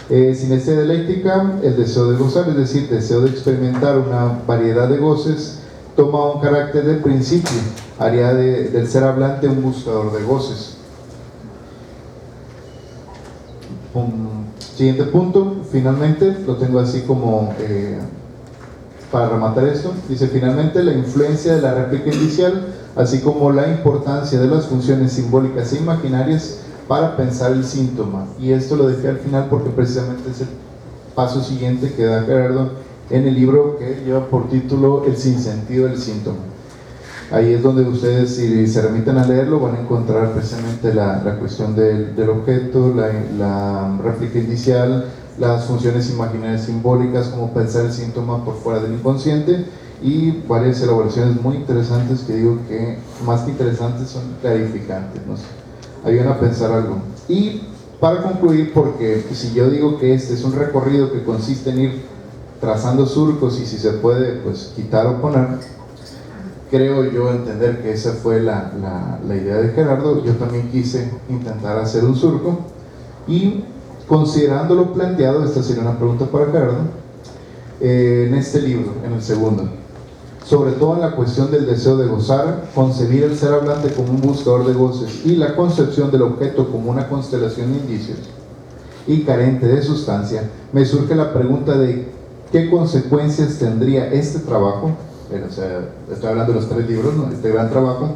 Sinestesia dialéctica, el deseo de gozar, es decir, deseo de experimentar una variedad de goces, toma un carácter de principio, haría del ser hablante un buscador de goces. Siguiente punto, finalmente, lo tengo así como para rematar esto, dice finalmente la influencia de la réplica indicial, así como la importancia de las funciones simbólicas e imaginarias para pensar el síntoma. Y esto lo dejé al final porque precisamente es el paso siguiente que da Gerardo en el libro que lleva por título El sinsentido del síntoma. Ahí es donde ustedes, si se remiten a leerlo, van a encontrar precisamente la cuestión del objeto, la réplica indicial, las funciones imaginarias simbólicas, como pensar el síntoma por fuera del inconsciente, y varias elaboraciones muy interesantes que digo que más que interesantes son clarificantes, ¿no? Ayudan a pensar algo. Y para concluir, porque si yo digo que este es un recorrido que consiste en ir trazando surcos y si se puede pues quitar o poner, creo yo entender que esa fue la idea de Gerardo. Yo también quise intentar hacer un surco y considerando lo planteado, esta sería una pregunta para Gerardo, en este libro, en el segundo, sobre todo en la cuestión del deseo de gozar, concebir el ser hablante como un buscador de goces y la concepción del objeto como una constelación de indicios y carente de sustancia, me surge la pregunta de qué consecuencias tendría este trabajo, o sea, estoy hablando de los 3 libros, ¿no? Este gran trabajo,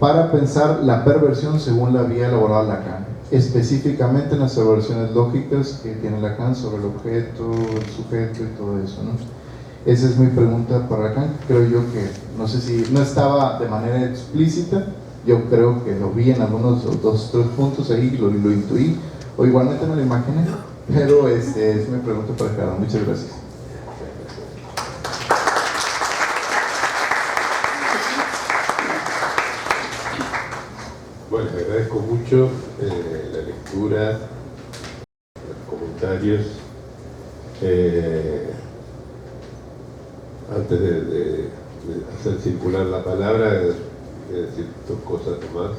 para pensar la perversión según la había elaborado Lacan, específicamente en las elaboraciones lógicas que tiene Lacan sobre el objeto, el sujeto y todo eso, ¿no? Esa es mi pregunta para Lacan. Creo yo que, no sé si no estaba de manera explícita, yo creo que lo vi en algunos 2 o 3 puntos ahí, lo intuí, o igualmente no lo imaginé, pero es mi pregunta para Gerardo. Muchas gracias. Bueno, agradezco mucho la lectura, los comentarios. Antes de hacer circular la palabra, voy a decir 2 cosas más.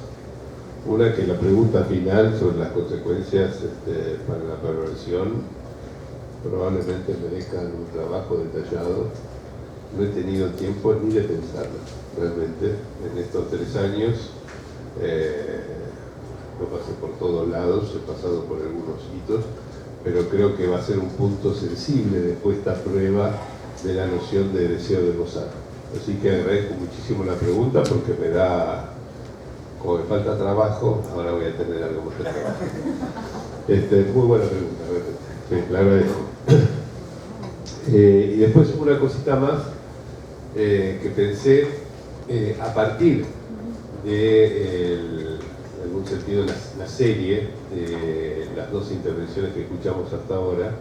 Una, que la pregunta final sobre las consecuencias para la perversión probablemente merezcan un trabajo detallado. No he tenido tiempo ni de pensarlo, realmente, en estos 3 años. No pasé por todos lados, he pasado por algunos hitos, pero creo que va a ser un punto sensible de puesta a prueba de la noción de deseo de gozar. Así que agradezco muchísimo la pregunta porque me da, como me falta trabajo, ahora voy a tener algo más de trabajo. Muy buena pregunta, realmente. La agradezco. Y después una cosita más que pensé a partir de, en algún sentido, la serie de las 2 intervenciones que escuchamos hasta ahora,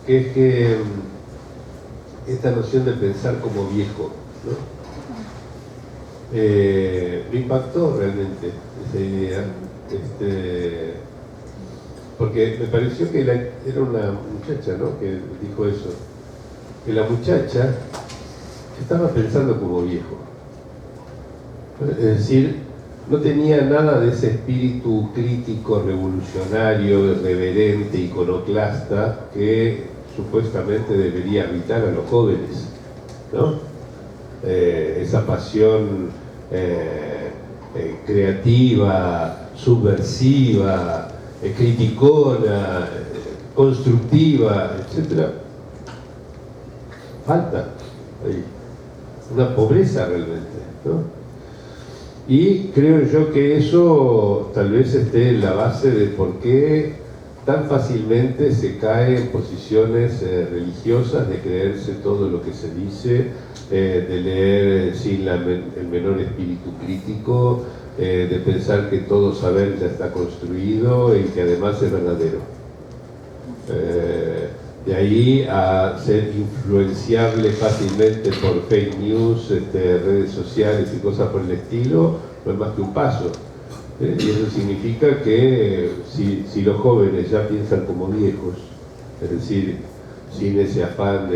que es que esta noción de pensar como viejo, ¿no? Me impactó realmente esa idea, porque me pareció que era una muchacha, ¿no?, que dijo eso, que la muchacha estaba pensando como viejo, es decir, no tenía nada de ese espíritu crítico, revolucionario, irreverente, iconoclasta que supuestamente debería habitar a los jóvenes, ¿no? Esa pasión creativa, subversiva, criticona, constructiva, etc. Falta ahí una pobreza realmente, ¿no? Y creo yo que eso tal vez esté en la base de por qué tan fácilmente se cae en posiciones religiosas, de creerse todo lo que se dice, de leer sin el menor espíritu crítico, de pensar que todo saber ya está construido y que además es verdadero. De ahí a ser influenciable fácilmente por fake news, redes sociales y cosas por el estilo, no es más que un paso. Y eso significa que si los jóvenes ya piensan como viejos, es decir, sin ese afán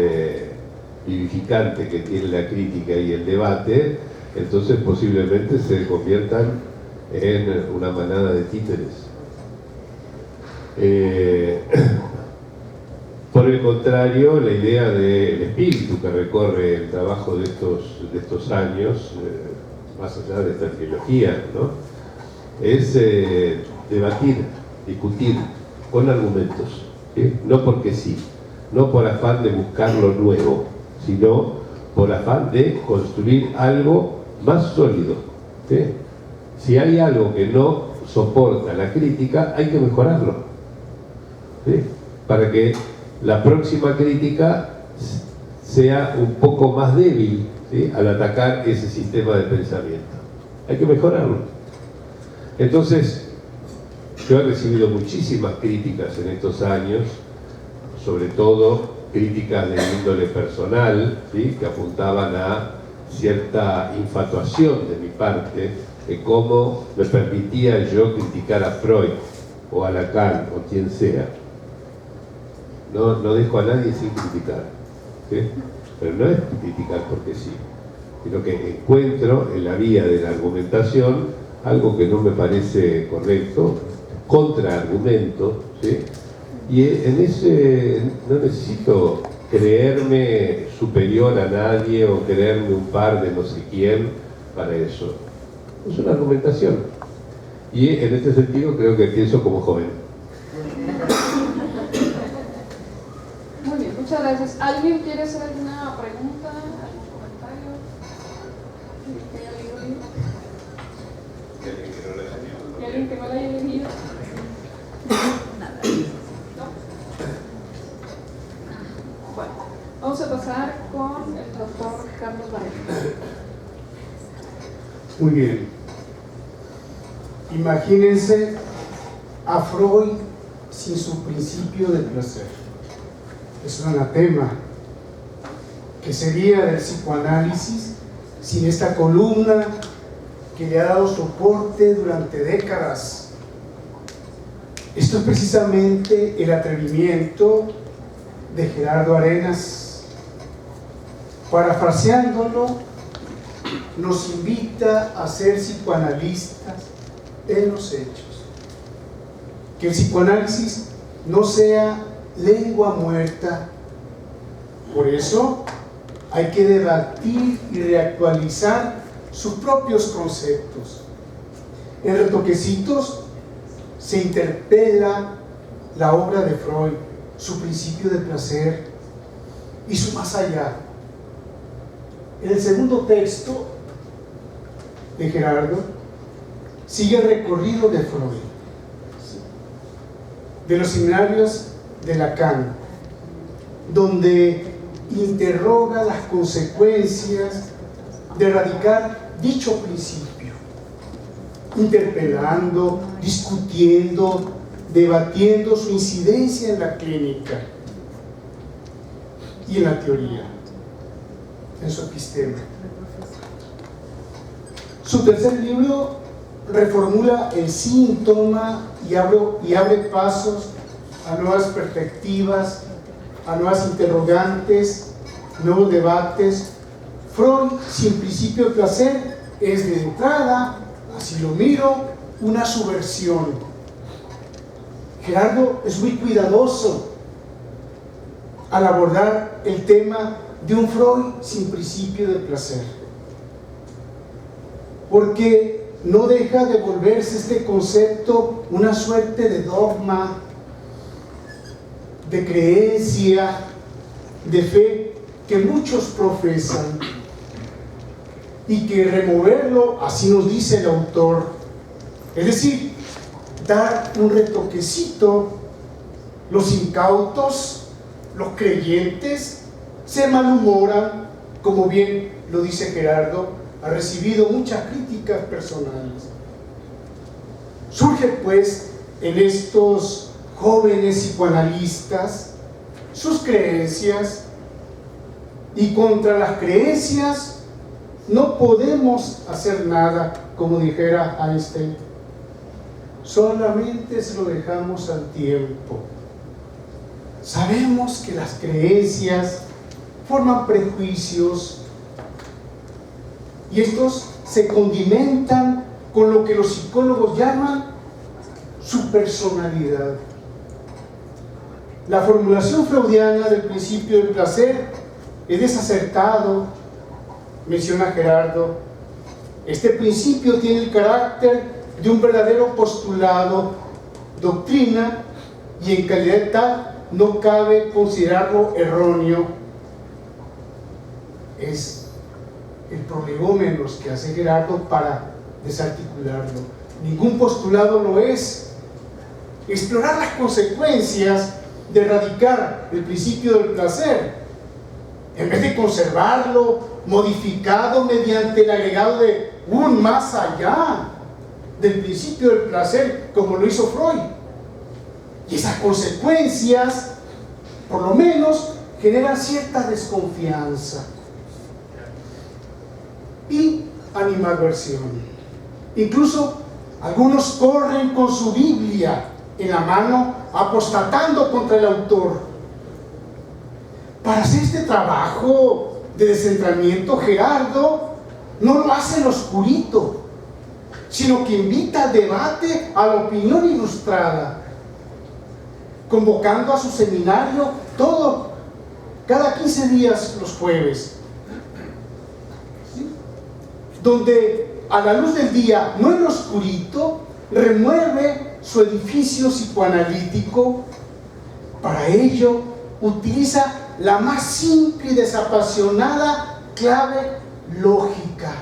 vivificante que tiene la crítica y el debate, entonces posiblemente se conviertan en una manada de títeres. Por el contrario, la idea del espíritu que recorre el trabajo de estos años, más allá de esta trilogía, ¿no?, es debatir, discutir con argumentos, ¿sí? No porque sí, no por afán de buscar lo nuevo, sino por afán de construir algo más sólido, ¿sí? Si hay algo que no soporta la crítica, hay que mejorarlo, ¿sí?, para que la próxima crítica sea un poco más débil, ¿sí?, al atacar ese sistema de pensamiento. Hay que mejorarlo. Entonces, yo he recibido muchísimas críticas en estos años, sobre todo críticas de índole personal, ¿sí?, que apuntaban a cierta infatuación de mi parte de cómo me permitía yo criticar a Freud o a Lacan o quien sea. No dejo a nadie sin criticar, ¿sí?, pero no es criticar porque sí, sino que encuentro en la vía de la argumentación algo que no me parece correcto, contraargumento, ¿sí?, y en ese no necesito creerme superior a nadie o creerme un par de no sé quién para eso. Es una argumentación. Y en este sentido creo que pienso como joven. Muy bien, muchas gracias. ¿Alguien quiere hacer alguna pregunta, algún comentario? ¿Que haya leído el libro? ¿Y alguien que no lo haya leído? ¿No? Bueno, vamos a pasar con el doctor Carlos Varela. Muy bien. Imagínense a Freud sin su principio del placer. Es un anatema. ¿Qué sería del psicoanálisis sin esta columna que le ha dado soporte durante décadas? Esto es precisamente el atrevimiento de Gerardo Arenas. Parafraseándolo, nos invita a ser psicoanalistas en los hechos. Que el psicoanálisis no sea lengua muerta. Por eso hay que debatir y reactualizar sus propios conceptos. En Retoquecitos se interpela la obra de Freud, su principio de placer y su más allá. En el segundo texto de Gerardo sigue el recorrido de Freud, de los seminarios de Lacan, donde interroga las consecuencias de erradicar dicho principio, interpelando, discutiendo, debatiendo su incidencia en la clínica y en la teoría, en su epistema. Su tercer libro reformula el síntoma y abre pasos a nuevas perspectivas, a nuevas interrogantes, nuevos debates. Freud sin principio de placer es de entrada, así lo miro, una subversión. Gerardo es muy cuidadoso al abordar el tema de un Freud sin principio de placer, porque no deja de volverse este concepto una suerte de dogma, de creencia, de fe que muchos profesan, y que removerlo, así nos dice el autor, es decir, dar un retoquecito. Los incautos, los creyentes, se malhumoran, como bien lo dice Gerardo, ha recibido muchas críticas personales. Surge pues en estos jóvenes psicoanalistas, sus creencias, y contra las creencias no podemos hacer nada, como dijera Einstein. Solamente se lo dejamos al tiempo. Sabemos que las creencias forman prejuicios y estos se condimentan con lo que los psicólogos llaman su personalidad. La formulación freudiana del principio del placer es desacertado, menciona Gerardo. Este principio tiene el carácter de un verdadero postulado, doctrina, y en calidad de tal no cabe considerarlo erróneo. Es el prolegómenos que hace Gerardo para desarticularlo. Ningún postulado lo es. Explorar las consecuencias de erradicar el principio del placer, en vez de conservarlo, modificado mediante el agregado de un más allá del principio del placer, como lo hizo Freud. Y esas consecuencias, por lo menos, generan cierta desconfianza y animadversión. Incluso algunos corren con su Biblia en la mano, apostatando contra el autor. Para hacer este trabajo de descentramiento, Gerardo no lo hace en oscurito, sino que invita al debate, a la opinión ilustrada, convocando a su seminario cada 15 días los jueves, ¿sí? Donde a la luz del día, no en oscurito, remueve su edificio psicoanalítico. Para ello utiliza la más simple y desapasionada clave lógica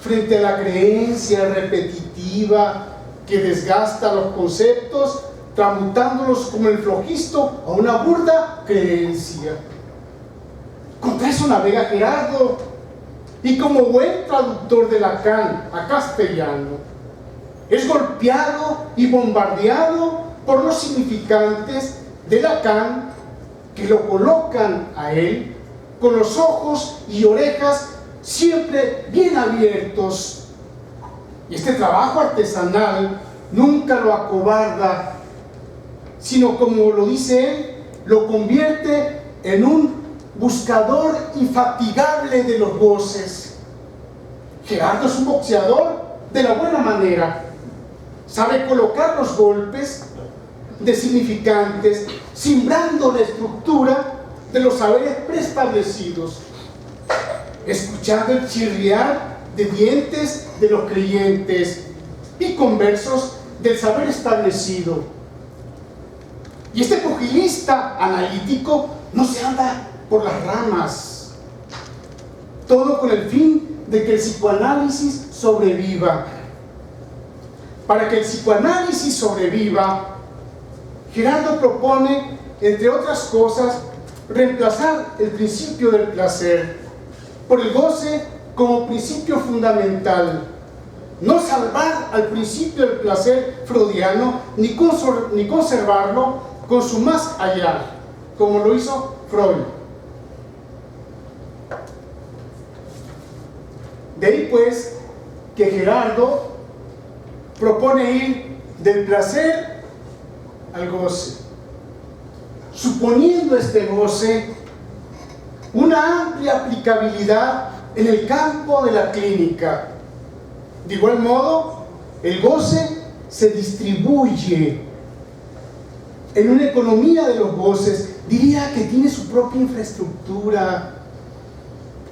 frente a la creencia repetitiva que desgasta los conceptos, transmutándolos como el flojisto a una burda creencia. Contra eso navega Gerardo, y como buen traductor de Lacan a castellano, es golpeado y bombardeado por los significantes de Lacan, que lo colocan a él con los ojos y orejas siempre bien abiertos. Y este trabajo artesanal nunca lo acobarda, sino, como lo dice él, lo convierte en un buscador infatigable de los goces. Gerardo es un boxeador de la buena manera. Sabe colocar los golpes de significantes, simbrando la estructura de los saberes preestablecidos, escuchando el chirriar de dientes de los creyentes y conversos del saber establecido. Y este pugilista analítico no se anda por las ramas, todo con el fin de que el psicoanálisis sobreviva. Para que el psicoanálisis sobreviva, Gerardo propone, entre otras cosas, reemplazar el principio del placer por el goce como principio fundamental. No salvar al principio del placer freudiano, ni conservarlo con su más allá, como lo hizo Freud. De ahí pues que Gerardo propone ir del placer al goce, suponiendo este goce una amplia aplicabilidad en el campo de la clínica. De igual modo, el goce se distribuye en una economía de los goces, diría que tiene su propia infraestructura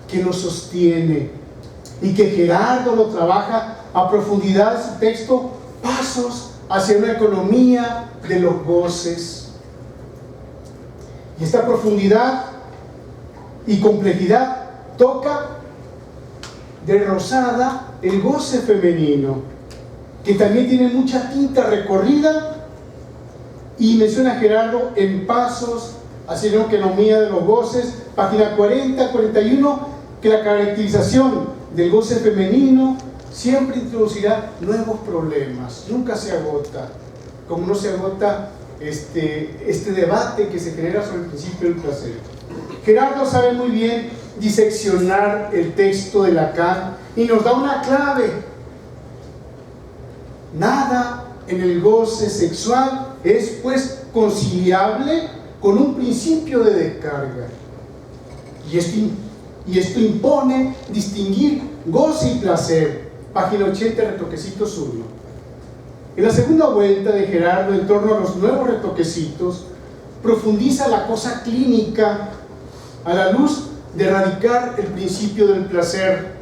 que lo sostiene, y que Gerardo lo trabaja a profundidad en su texto, Pasos hacia una economía de los goces. Y esta profundidad y complejidad toca de rosada el goce femenino, que también tiene mucha tinta recorrida, y menciona a Gerardo en Pasos hacia una economía de los goces, página 40, 41, que la caracterización del goce femenino siempre introducirá nuevos problemas, nunca se agota. como no se agota este debate que se genera sobre el principio del placer. Gerardo sabe muy bien diseccionar el texto de Lacan y nos da una clave. Nada en el goce sexual es pues conciliable con un principio de descarga. Y esto impone distinguir goce y placer. Página 80, retoquecitos 1. En la segunda vuelta de Gerardo en torno a los nuevos retoquecitos, profundiza la cosa clínica a la luz de erradicar el principio del placer,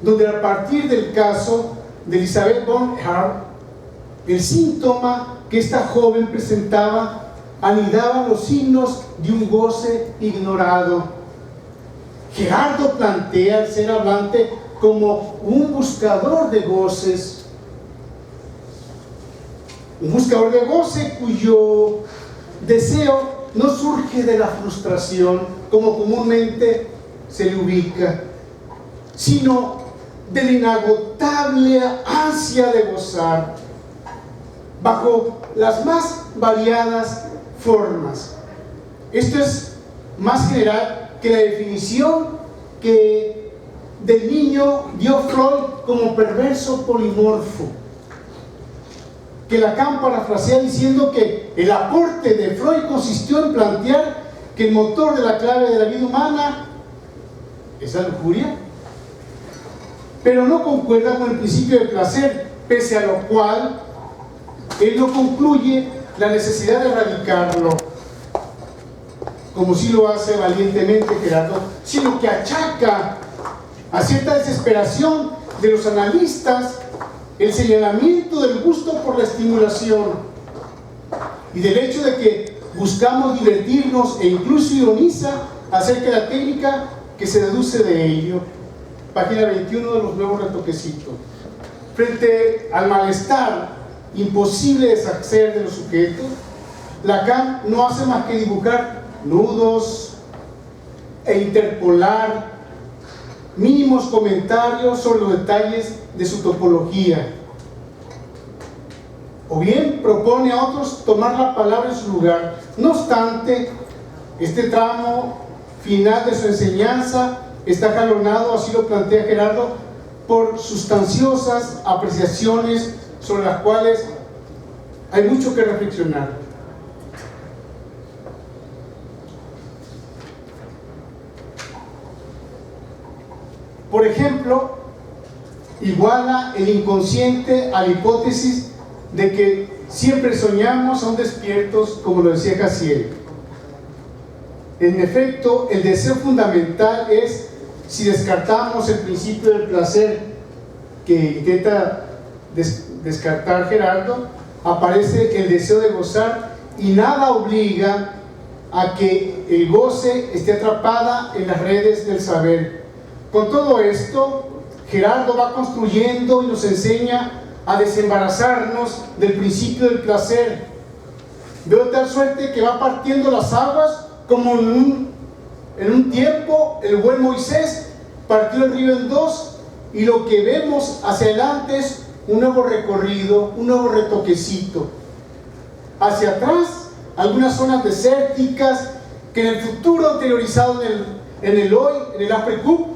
donde a partir del caso de Elizabeth von Hart, el síntoma que esta joven presentaba anidaba los signos de un goce ignorado. Gerardo plantea al ser hablante como un buscador de goces, un buscador de goce cuyo deseo no surge de la frustración, como comúnmente se le ubica, sino de la inagotable ansia de gozar, bajo las más variadas formas. Esto es más general que la definición que del niño dio Freud como perverso polimorfo, que Lacan parafrasea diciendo que el aporte de Freud consistió en plantear que el motor de la clave de la vida humana es la lujuria, pero no concuerda con el principio del placer, pese a lo cual él no concluye la necesidad de erradicarlo, como sí lo hace valientemente Gerardo, sino que achaca a cierta desesperación de los analistas el señalamiento del gusto por la estimulación y del hecho de que buscamos divertirnos e incluso ironiza acerca de la técnica que se deduce de ello. Página 21 de los nuevos retoquecitos. Frente al malestar imposible de deshacer de los sujetos, Lacan no hace más que dibujar nudos e interpolar mínimos comentarios sobre los detalles de su topología, o bien propone a otros tomar la palabra en su lugar. No obstante, este tramo final de su enseñanza está jalonado, así lo plantea Gerardo, por sustanciosas apreciaciones sobre las cuales hay mucho que reflexionar. Por ejemplo, iguala el inconsciente a la hipótesis de que siempre soñamos aún despiertos, como lo decía Cassiel. En efecto, el deseo fundamental es, si descartamos el principio del placer que intenta descartar Gerardo, aparece el deseo de gozar y nada obliga a que el goce esté atrapada en las redes del saber. Con todo esto, Gerardo va construyendo y nos enseña a desembarazarnos del principio del placer. Veo tal suerte que va partiendo las aguas como en un tiempo el buen Moisés partió el río en dos, y lo que vemos hacia adelante es un nuevo recorrido, un nuevo retoquecito. Hacia atrás, algunas zonas desérticas que en el futuro anteriorizado en el hoy, en el après-coup,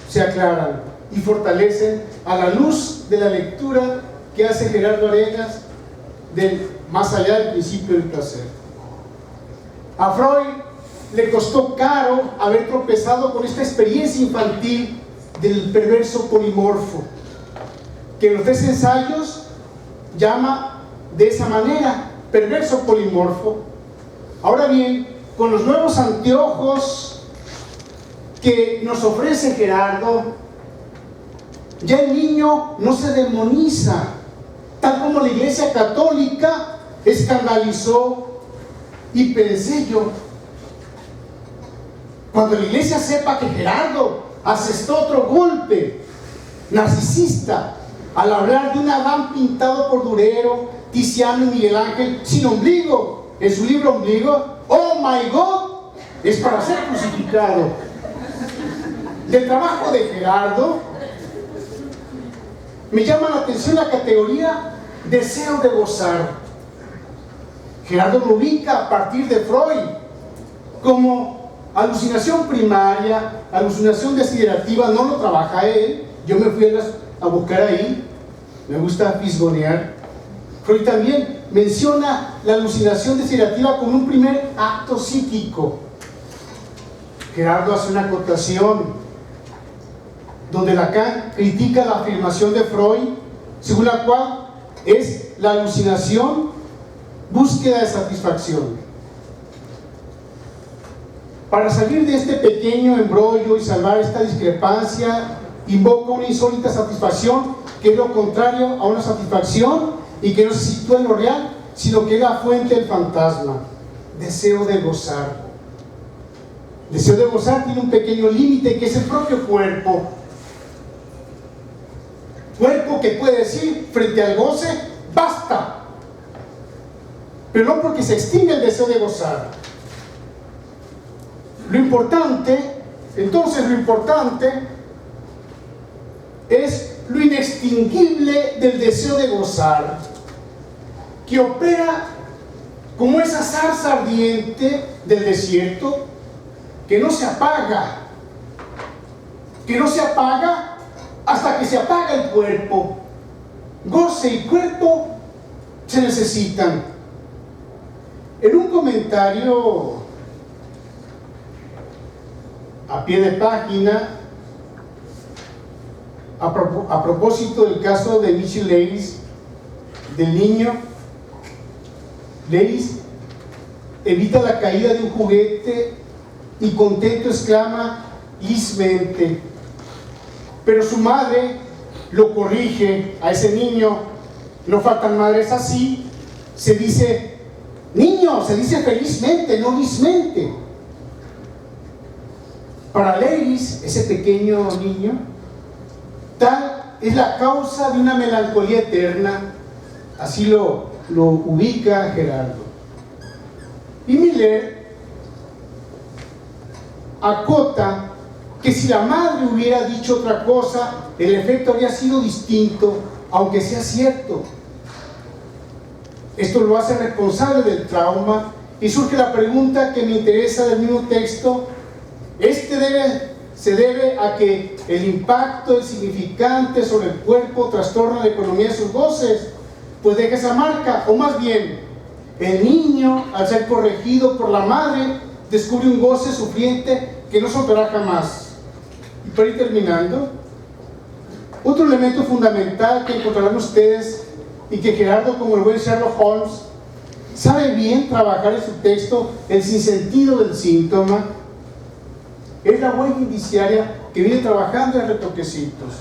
se aclaran y fortalecen a la luz de la lectura que hace Gerardo Arenas del más allá del principio del placer. A Freud le costó caro haber tropezado con esta experiencia infantil del perverso polimorfo, que en los 3 ensayos llama de esa manera, perverso polimorfo. Ahora bien, con los nuevos anteojos que nos ofrece Gerardo, ya el niño no se demoniza, tal como la Iglesia Católica escandalizó. Y pensé yo, cuando la Iglesia sepa que Gerardo asestó otro golpe narcisista al hablar de un Adán pintado por Durero, Tiziano y Miguel Ángel sin ombligo en su libro Ombligo, oh my God, es para ser crucificado. Del trabajo de Gerardo me llama la atención la categoría deseo de gozar. Gerardo lo ubica a partir de Freud como alucinación primaria, alucinación desiderativa. No lo trabaja él, yo me fui a buscar ahí, me gusta fisgonear. Freud también menciona la alucinación desiderativa como un primer acto psíquico. Gerardo hace una acotación donde Lacan critica la afirmación de Freud, según la cual es la alucinación búsqueda de satisfacción. Para salir de este pequeño embrollo y salvar esta discrepancia, invoca una insólita satisfacción que es lo contrario a una satisfacción y que no se sitúa en lo real, sino que es la fuente del fantasma. Deseo de gozar. Deseo de gozar tiene un pequeño límite que es el propio cuerpo. Cuerpo que puede decir frente al goce, basta. Pero no porque se extingue el deseo de gozar. Lo importante, entonces lo importante es lo inextinguible del deseo de gozar, que opera como esa zarza ardiente del desierto, que no se apaga hasta que se apaga el cuerpo. Goce y cuerpo se necesitan. En un comentario a pie de página, a propósito del caso de Michel Leiris, del niño, Leiris evita la caída de un juguete y contento exclama: lismente. Pero su madre lo corrige a ese niño. No faltan madres así. Se dice niño, se dice felizmente, no lismente. Para Leiris, ese pequeño niño, tal es la causa de una melancolía eterna. Así lo ubica Gerardo. Y Miller acota que si la madre hubiera dicho otra cosa, el efecto habría sido distinto, aunque sea cierto. Esto lo hace responsable del trauma y surge la pregunta que me interesa del mismo texto. Se debe a que el impacto del significante sobre el cuerpo trastorna la economía de sus goces, pues deja esa marca, o más bien, el niño, al ser corregido por la madre, descubre un goce sufriente que no soltará jamás. Y para ir terminando, otro elemento fundamental que encontrarán ustedes y que Gerardo, como el buen Sherlock Holmes, sabe bien trabajar en su texto, el sinsentido del síntoma, es la huella indiciaria que viene trabajando en Retoquecitos.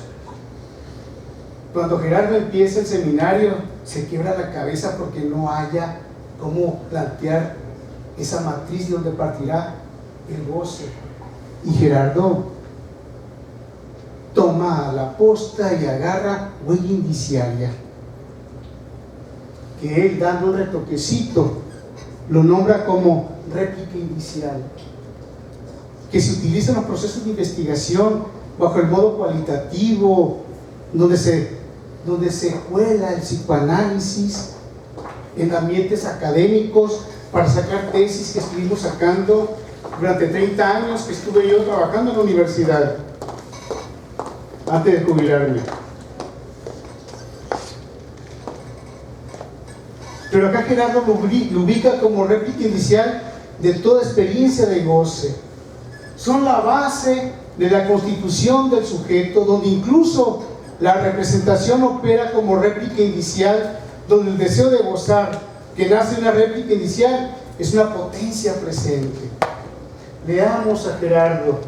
Cuando Gerardo empieza el seminario, se quiebra la cabeza porque no haya cómo plantear esa matriz de donde partirá el goce. Y Gerardo toma la posta y agarra huella indiciaria, que él, dando un retoquecito, lo nombra como réplica indicial, que se utiliza en los procesos de investigación bajo el modo cualitativo, donde se cuela el psicoanálisis en ambientes académicos para sacar tesis que estuvimos sacando durante 30 años que estuve yo trabajando en la universidad antes de jubilarme. Pero acá Gerardo lo ubica como réplica indicial de toda experiencia de goce. Son la base de la constitución del sujeto, donde incluso la representación opera como réplica indicial, donde el deseo de gozar que nace en una réplica indicial es una potencia presente. Leamos a Gerardo.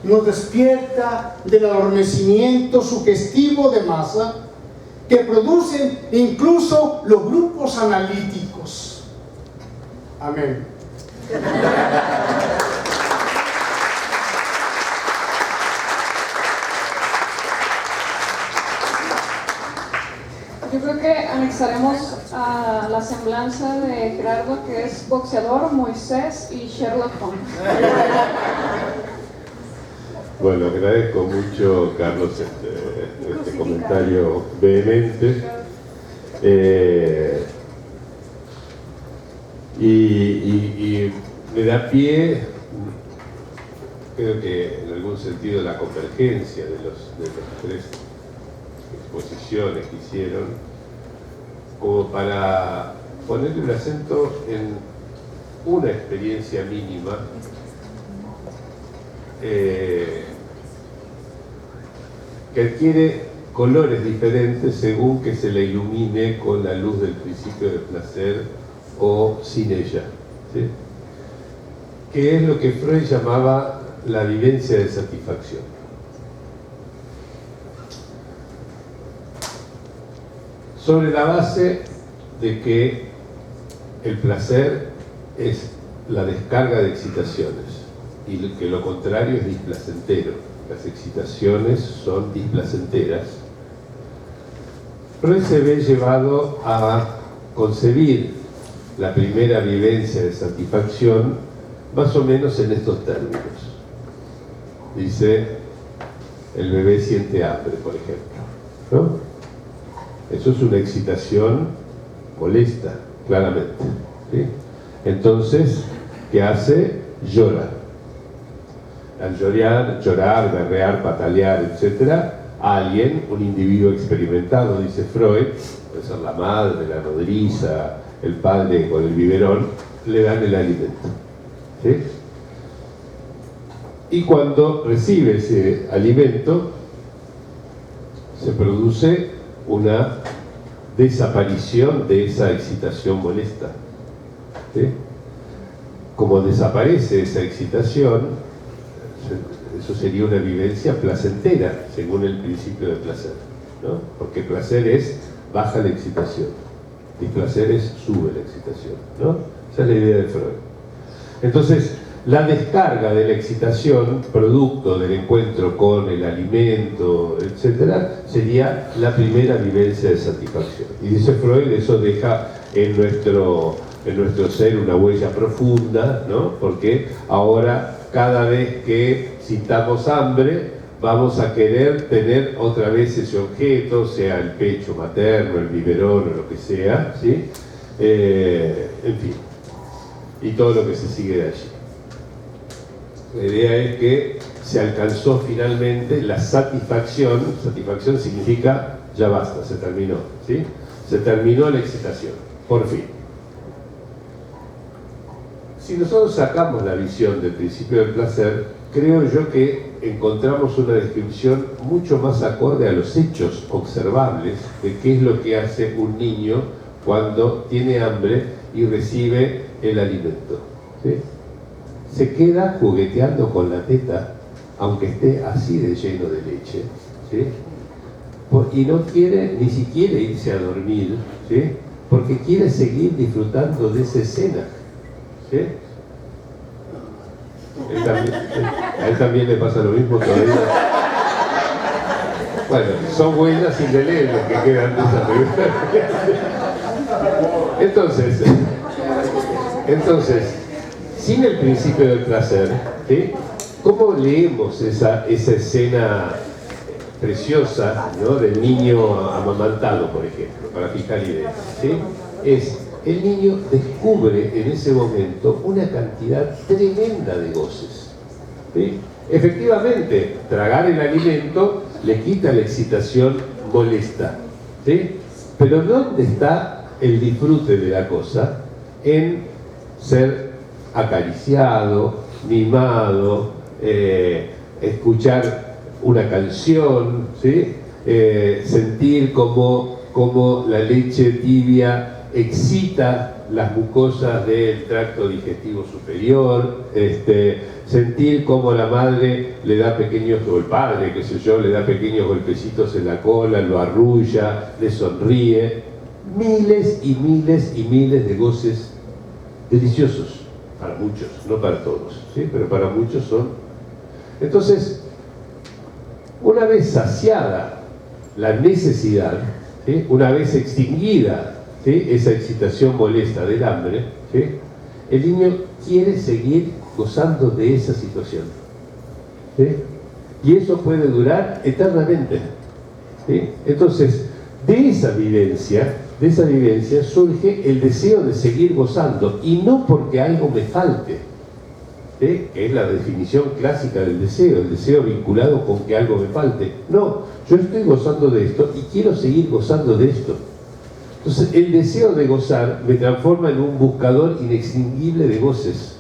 Nos despierta del adormecimiento sugestivo de masa que producen incluso los grupos analíticos. Amén. Yo creo que anexaremos a la semblanza de Gerardo, que es boxeador, Moisés y Sherlock Holmes. Bueno, agradezco mucho, Carlos, este comentario vehemente. Y me da pie, creo que en algún sentido, la convergencia de las tres exposiciones que hicieron, como para ponerle un acento en una experiencia mínima que adquiere colores diferentes según que se la ilumine con la luz del principio de placer o sin ella, ¿sí? Que es lo que Freud llamaba la vivencia de satisfacción. Sobre la base de que el placer es la descarga de excitaciones y que lo contrario es displacentero. Las excitaciones son displacenteras. Freud se ve llevado a concebir la primera vivencia de satisfacción más o menos en estos términos. Dice, el bebé siente hambre, por ejemplo, ¿no? Eso es una excitación molesta, claramente, ¿sí? Entonces, ¿qué hace? Llora. Al llorar, berrear, patalear, etc., alguien, un individuo experimentado, dice Freud, puede ser la madre, la nodriza, el padre con el biberón, le dan el alimento, ¿sí? Y cuando recibe ese alimento, se produce una desaparición de esa excitación molesta, ¿sí? Como desaparece esa excitación, eso sería una vivencia placentera, según el principio de placer, ¿no? Porque placer es baja la excitación, displacer es sube la excitación, ¿no? Esa es la idea de Freud. Entonces, la descarga de la excitación, producto del encuentro con el alimento, etc., sería la primera vivencia de satisfacción. Y dice Freud, eso deja en nuestro ser una huella profunda, ¿no? Porque ahora, cada vez que sintamos hambre, vamos a querer tener otra vez ese objeto, sea el pecho materno, el biberón o lo que sea, ¿sí? En fin, y todo lo que se sigue de allí. La idea es que se alcanzó finalmente la satisfacción. Satisfacción significa ya basta, se terminó, ¿sí? Se terminó la excitación, por fin. Si nosotros sacamos la visión del principio del placer, creo yo que encontramos una descripción mucho más acorde a los hechos observables de qué es lo que hace un niño cuando tiene hambre y recibe el alimento, ¿sí? Se queda jugueteando con la teta, aunque esté así de lleno de leche, ¿sí? Y no quiere ni siquiera irse a dormir, ¿sí? Porque quiere seguir disfrutando de esa escena, ¿sí? A él también le pasa lo mismo todavía. Bueno, son huellas indelebles que quedan de esa película. Entonces, sin el principio del placer, ¿sí? ¿Cómo leemos esa escena preciosa, ¿no? Del niño amamantado, por ejemplo, para fijar ideas, ¿sí? El niño descubre en ese momento una cantidad tremenda de goces, ¿sí? Efectivamente, tragar el alimento le quita la excitación molesta, ¿sí? Pero ¿dónde está el disfrute de la cosa? En ser acariciado, mimado, escuchar una canción, ¿sí? Sentir como la leche tibia excita las mucosas del tracto digestivo superior, sentir como la madre le da pequeños, o el padre, qué sé yo, le da pequeños golpecitos en la cola, lo arrulla, le sonríe. Miles y miles y miles de goces deliciosos, para muchos, no para todos, ¿sí? Pero para muchos son. Entonces, una vez saciada la necesidad, ¿sí? Una vez extinguida, ¿sí? Esa excitación molesta del hambre, ¿sí? El niño quiere seguir gozando de esa situación, ¿sí? Y eso puede durar eternamente, ¿sí? Entonces, de esa vivencia de esa vivencia surge el deseo de seguir gozando, y no porque algo me falte, que es la definición clásica del deseo, el deseo vinculado con que algo me falte. No, yo estoy gozando de esto y quiero seguir gozando de esto. Entonces, el deseo de gozar me transforma en un buscador inextinguible de goces.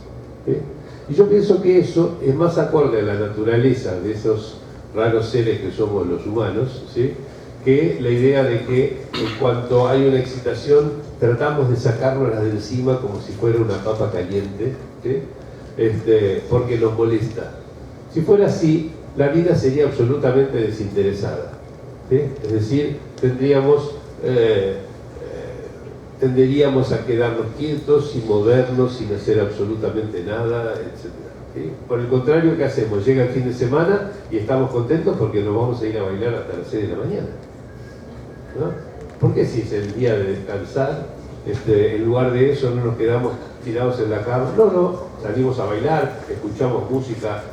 Y yo pienso que eso es más acorde a la naturaleza de esos raros seres que somos los humanos, ¿sí?, que la idea de que en cuanto hay una excitación tratamos de sacárnosla de encima como si fuera una papa caliente, ¿sí?, porque nos molesta. Si fuera así, la vida sería absolutamente desinteresada, ¿sí? Es decir, tenderíamos a quedarnos quietos, sin movernos, sin hacer absolutamente nada, etc. ¿Sí? Por el contrario, ¿qué hacemos? Llega el fin de semana y estamos contentos porque nos vamos a ir a bailar hasta las 6 de la mañana, ¿no? ¿Por qué si es el día de descansar, en lugar de eso no nos quedamos tirados en la cama? No, salimos a bailar, escuchamos música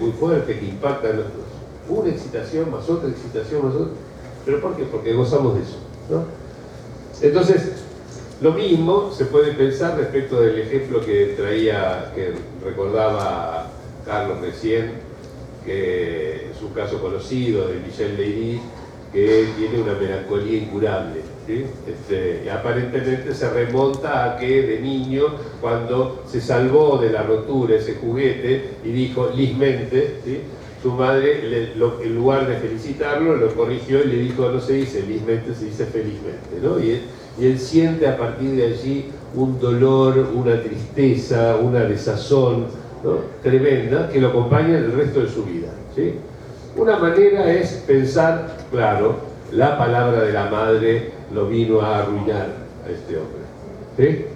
muy fuerte que impacta en nosotros. Una excitación más otra excitación más otra. ¿Pero por qué? Porque gozamos de eso, ¿no? Entonces, lo mismo se puede pensar respecto del ejemplo que recordaba Carlos recién, que es un caso conocido de Michel Leidy, que tiene una melancolía incurable, ¿sí? Y aparentemente se remonta a que de niño, cuando se salvó de la rotura ese juguete y dijo lismente, ¿sí?, su madre, en lugar de felicitarlo, lo corrigió y le dijo: no se dice lismente, se dice felizmente, ¿no? Y él siente a partir de allí un dolor, una tristeza, una desazón, ¿no?, tremenda, que lo acompaña el resto de su vida, ¿sí? Una manera es pensar, claro, la palabra de la madre lo vino a arruinar a este hombre, ¿sí?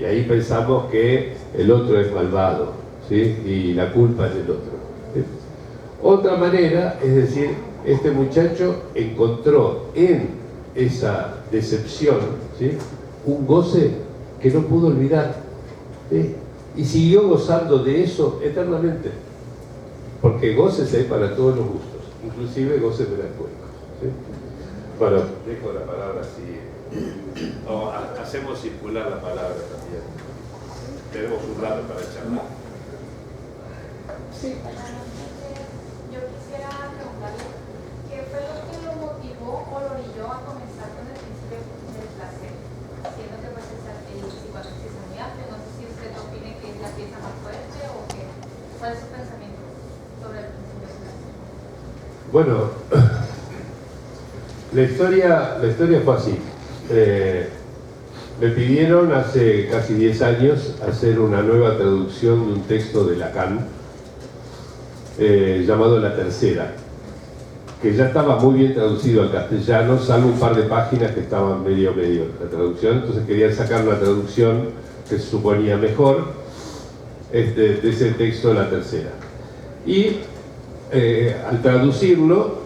Y ahí pensamos que el otro es malvado, ¿sí?, y la culpa es del otro, ¿sí? Otra manera es decir, este muchacho encontró en esa decepción, ¿sí?, un goce que no pudo olvidar, ¿sí?, y siguió gozando de eso eternamente, porque goces hay para todos los gustos, inclusive goces melancólicos, ¿sí? Bueno, dejo la palabra así, hacemos circular la palabra también, tenemos un rato para charlar. Sí. Yo quisiera preguntarle qué fue lo que lo motivó o lo orilló a comenzar con el principio del placer, siendo que pues el psicoanálisis es muy amplio. No sé si usted opine que es la pieza más fuerte o qué. ¿Cuál es su pensamiento sobre el principio del placer? Bueno, la historia fue así. Me pidieron hace casi 10 años hacer una nueva traducción de un texto de Lacan, llamado La Tercera, que ya estaba muy bien traducido al castellano, salvo un par de páginas que estaban medio la traducción. Entonces querían sacar una traducción que se suponía mejor de ese texto, La Tercera. Y al traducirlo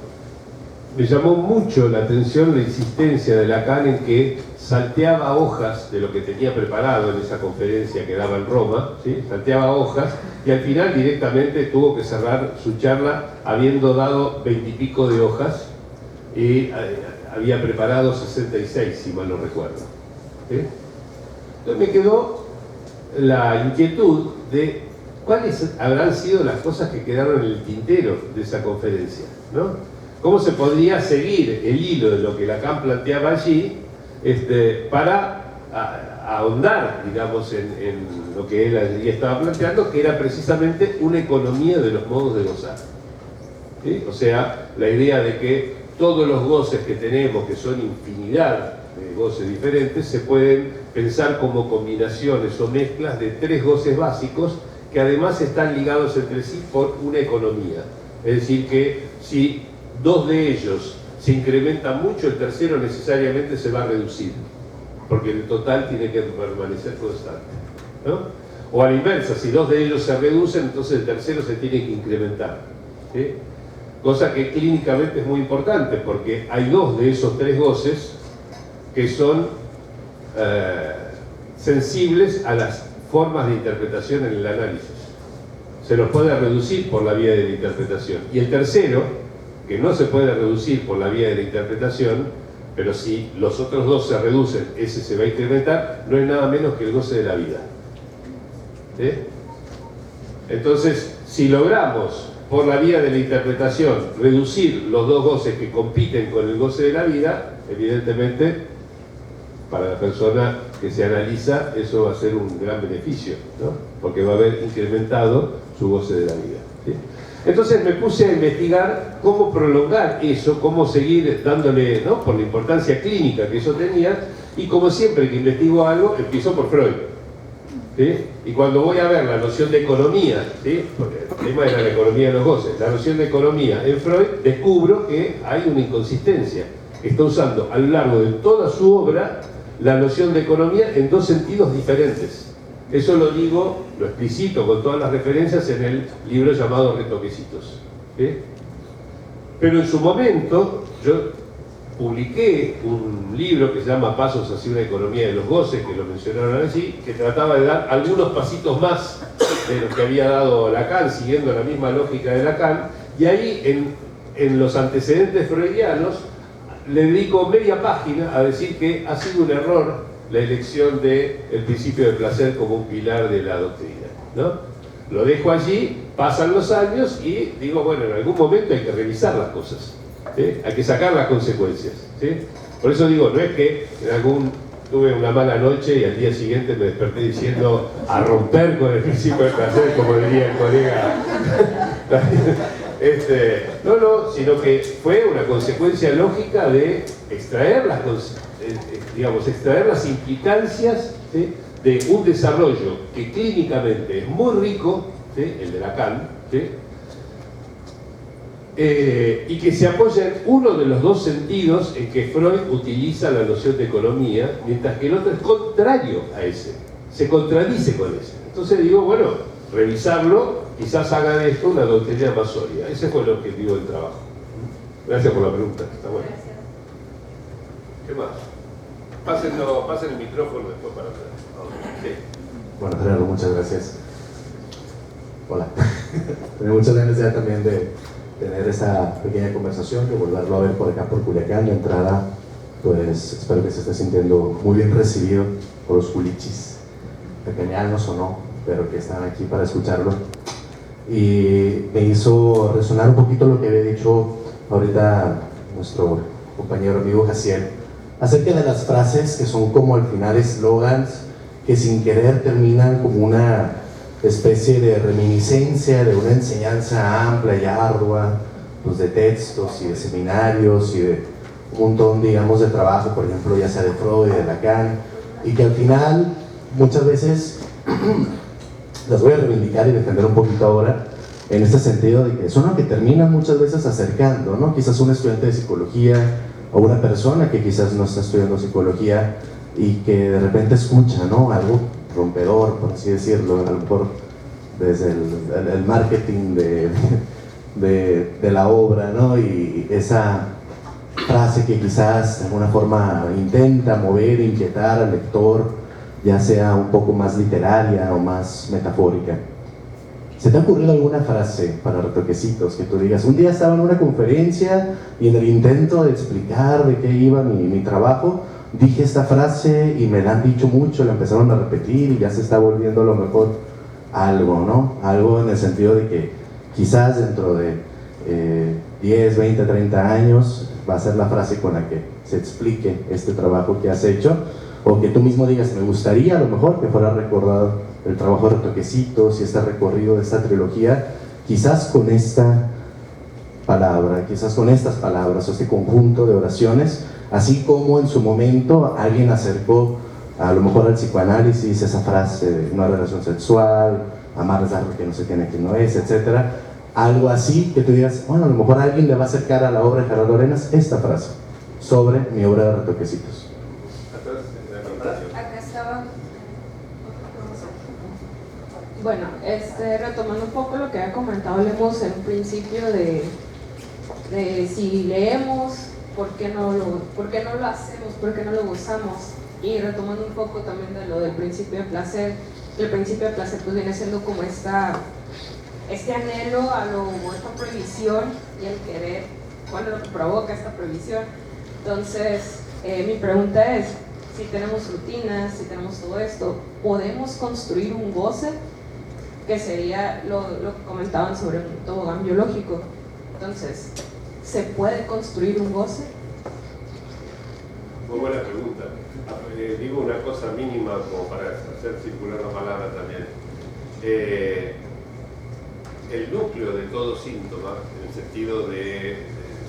me llamó mucho la atención la insistencia de Lacan en que salteaba hojas de lo que tenía preparado en esa conferencia que daba en Roma, ¿sí? Salteaba hojas y al final directamente tuvo que cerrar su charla habiendo dado 20 y pico de hojas y había preparado 66, si mal no recuerdo, ¿sí? Entonces me quedó la inquietud de cuáles habrán sido las cosas que quedaron en el tintero de esa conferencia, ¿no? ¿Cómo se podría seguir el hilo de lo que Lacan planteaba allí para ahondar, digamos, en lo que él allí estaba planteando, que era precisamente una economía de los modos de gozar, ¿sí? O sea, la idea de que todos los goces que tenemos, que son infinidad de goces diferentes, se pueden pensar como combinaciones o mezclas de 3 goces básicos que además están ligados entre sí por una economía. Es decir, que si 2 de ellos se incrementa mucho, el tercero necesariamente se va a reducir, porque el total tiene que permanecer constante, ¿no? O a la inversa, si 2 de ellos se reducen, entonces el tercero se tiene que incrementar, ¿sí? Cosa que clínicamente es muy importante, porque hay 2 de esos 3 goces que son sensibles a las formas de interpretación en el análisis. Se los puede reducir por la vía de la interpretación. Y el tercero, que no se puede reducir por la vía de la interpretación, Pero si los otros dos se reducen, ese se va a incrementar, no es nada menos que el goce de la vida. ¿Sí? Entonces, si logramos, por la vía de la interpretación, reducir los dos goces que compiten con el goce de la vida, evidentemente, para la persona que se analiza, eso va a ser un gran beneficio, ¿no? Porque va a haber incrementado su goce de la vida. ¿Sí? Entonces me puse a investigar cómo prolongar eso, cómo seguir dándole, ¿no?, por la importancia clínica que eso tenía, y como siempre que investigo algo, empiezo por Freud. ¿Sí? Y cuando voy a ver la noción de economía, ¿sí?, porque el tema era la economía de los goces, la noción de economía en Freud, descubro que hay una inconsistencia. Está usando a lo largo de toda su obra la noción de economía en dos sentidos diferentes. Eso lo digo, lo explicito con todas las referencias en el libro llamado Retoquecitos. ¿Sí? Pero en su momento yo publiqué un libro que se llama Pasos hacia una economía de los goces, que lo mencionaron allí, que trataba de dar algunos pasitos más de los que había dado Lacan, siguiendo la misma lógica de Lacan, y ahí en los antecedentes freudianos le dedico media página a decir que ha sido un error la elección del principio de placer como un pilar de la doctrina, ¿no? Lo dejo allí, pasan los años y digo, bueno, en algún momento hay que revisar las cosas, ¿sí? Hay que sacar las consecuencias, ¿sí? Por eso digo, no es que tuve una mala noche y al día siguiente me desperté diciendo a romper con el principio de placer, como diría el colega. No, sino que fue una consecuencia lógica de extraer las implicancias, ¿sí?, de un desarrollo que clínicamente es muy rico, ¿sí?, el de Lacan, ¿sí?, y que se apoya en uno de los dos sentidos en que Freud utiliza la noción de economía, mientras que el otro es contrario a ese, se contradice con ese. Entonces digo, bueno, revisarlo, quizás haga de esto una doctrina más sólida. Ese fue el objetivo del trabajo. Gracias por la pregunta, está bueno. ¿Qué más? Pasen el micrófono después para atrás. Sí. Bueno, Gerardo, muchas gracias. Hola. Tenía muchas ganas ya también de tener esta pequeña conversación, de volverlo a ver por acá por Culiacán. De entrada, pues espero que se esté sintiendo muy bien recibido por los culichis, pequeñanos o no, pero que están aquí para escucharlo. Y me hizo resonar un poquito lo que había dicho ahorita nuestro compañero amigo Jaciel, acerca de las frases que son como al final eslogans que sin querer terminan como una especie de reminiscencia de una enseñanza amplia y ardua, pues de textos y de seminarios y de un montón, digamos, de trabajo, por ejemplo, ya sea de Freud y de Lacan, y que al final muchas veces las voy a reivindicar y defender un poquito ahora, en este sentido de que son lo que terminan muchas veces acercando, ¿no? Quizás un estudiante de psicología o una persona que quizás no está estudiando psicología y que de repente escucha, ¿no?, algo rompedor, por así decirlo, a lo mejor desde el marketing de la obra, ¿no? Y esa frase que quizás de alguna forma intenta mover, inquietar al lector, ya sea un poco más literaria o más metafórica. ¿Se te ha ocurrido alguna frase para Retoquecitos que tú digas, un día estaba en una conferencia y en el intento de explicar de qué iba mi trabajo, dije esta frase y me la han dicho mucho, la empezaron a repetir y ya se está volviendo a lo mejor algo, ¿no? Algo en el sentido de que quizás dentro de 10, 20, 30 años va a ser la frase con la que se explique este trabajo que has hecho, o que tú mismo digas, me gustaría a lo mejor que fuera recordado el trabajo de Retoquecitos y este recorrido de esta trilogía, quizás con esta palabra, quizás con estas palabras, o este conjunto de oraciones, así como en su momento alguien acercó a lo mejor al psicoanálisis esa frase de una relación sexual, amar es algo que no se tiene, que no es, etc. Algo así que tú digas, bueno, a lo mejor alguien le va a acercar a la obra de Gerardo Arenas esta frase sobre mi obra de Retoquecitos. Acá estaba. Bueno, retomando un poco lo que había comentado Lemos en un principio de si leemos, ¿por qué no lo hacemos? ¿Por qué no lo gozamos? Y retomando un poco también de lo del principio de placer, el principio de placer pues viene siendo como este anhelo esta prohibición y el querer, bueno, lo que provoca esta prohibición. Entonces, Mi pregunta es, si tenemos rutinas, si tenemos todo esto, ¿podemos construir un goce? Que sería lo que comentaban sobre un tobogán biológico. Entonces, ¿se puede construir un goce? Muy buena pregunta. Digo una cosa mínima como para hacer circular la palabra también. El núcleo de todo síntoma, en el sentido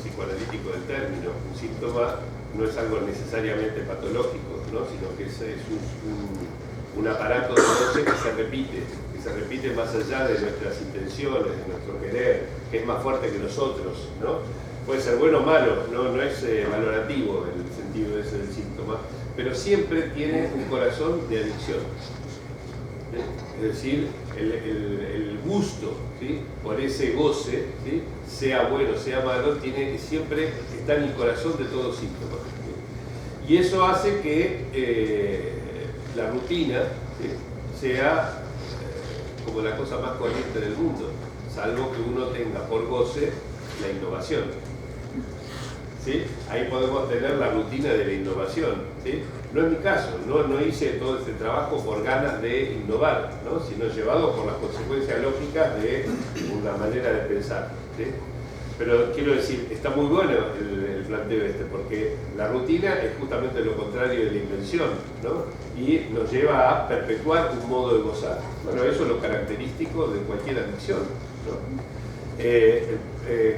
psicoanalítico del término, un síntoma no es algo necesariamente patológico, ¿no? Sino que es un aparato de goce que se repite más allá de nuestras intenciones, de nuestro querer, que es más fuerte que nosotros, ¿no? Puede ser bueno o malo, no es valorativo el sentido ese del síntoma, pero siempre tiene un corazón de adicción. Es decir, el gusto, ¿sí?, por ese goce, ¿sí?, sea bueno, sea malo, siempre está en el corazón de todo síntoma, ¿sí? Y eso hace que la rutina, ¿sí?, sea como la cosa más corriente del mundo, salvo que uno tenga por goce la innovación, ¿sí? Ahí podemos tener la rutina de la innovación, ¿sí? No es mi caso, no hice todo este trabajo por ganas de innovar, ¿no?, sino llevado por las consecuencias lógicas de una manera de pensar, ¿sí? Pero quiero decir, está muy bueno el planteo porque la rutina es justamente lo contrario de la invención, ¿no? Y nos lleva a perpetuar un modo de gozar. Bueno, eso es lo característico de cualquier adicción, ¿no?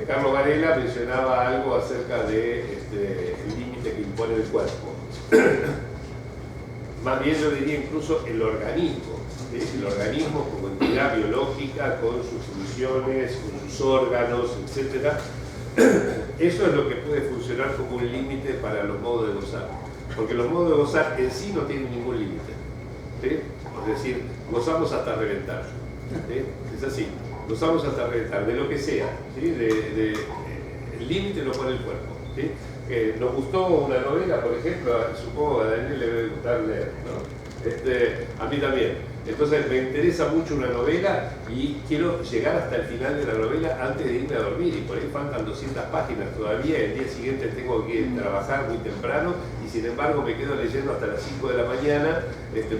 Carlos Varela mencionaba algo acerca de el límite que impone el cuerpo. Más bien yo diría incluso el organismo, ¿sí? El organismo como entidad biológica, con sus funciones, con sus órganos, etc. Eso es lo que puede funcionar como un límite para los modos de gozar, porque los modos de gozar en sí no tienen ningún límite, ¿sí? Es decir, gozamos hasta reventar, ¿sí? Es así, gozamos hasta reventar, de lo que sea, ¿sí? El límite lo pone el cuerpo, ¿sí? Nos gustó una novela, por ejemplo, supongo que a Daniel le debe gustar leer, ¿no? A mí también. Entonces me interesa mucho una novela y quiero llegar hasta el final de la novela antes de irme a dormir, y por ahí faltan 200 páginas todavía, el día siguiente tengo que trabajar muy temprano y sin embargo me quedo leyendo hasta las 5 de la mañana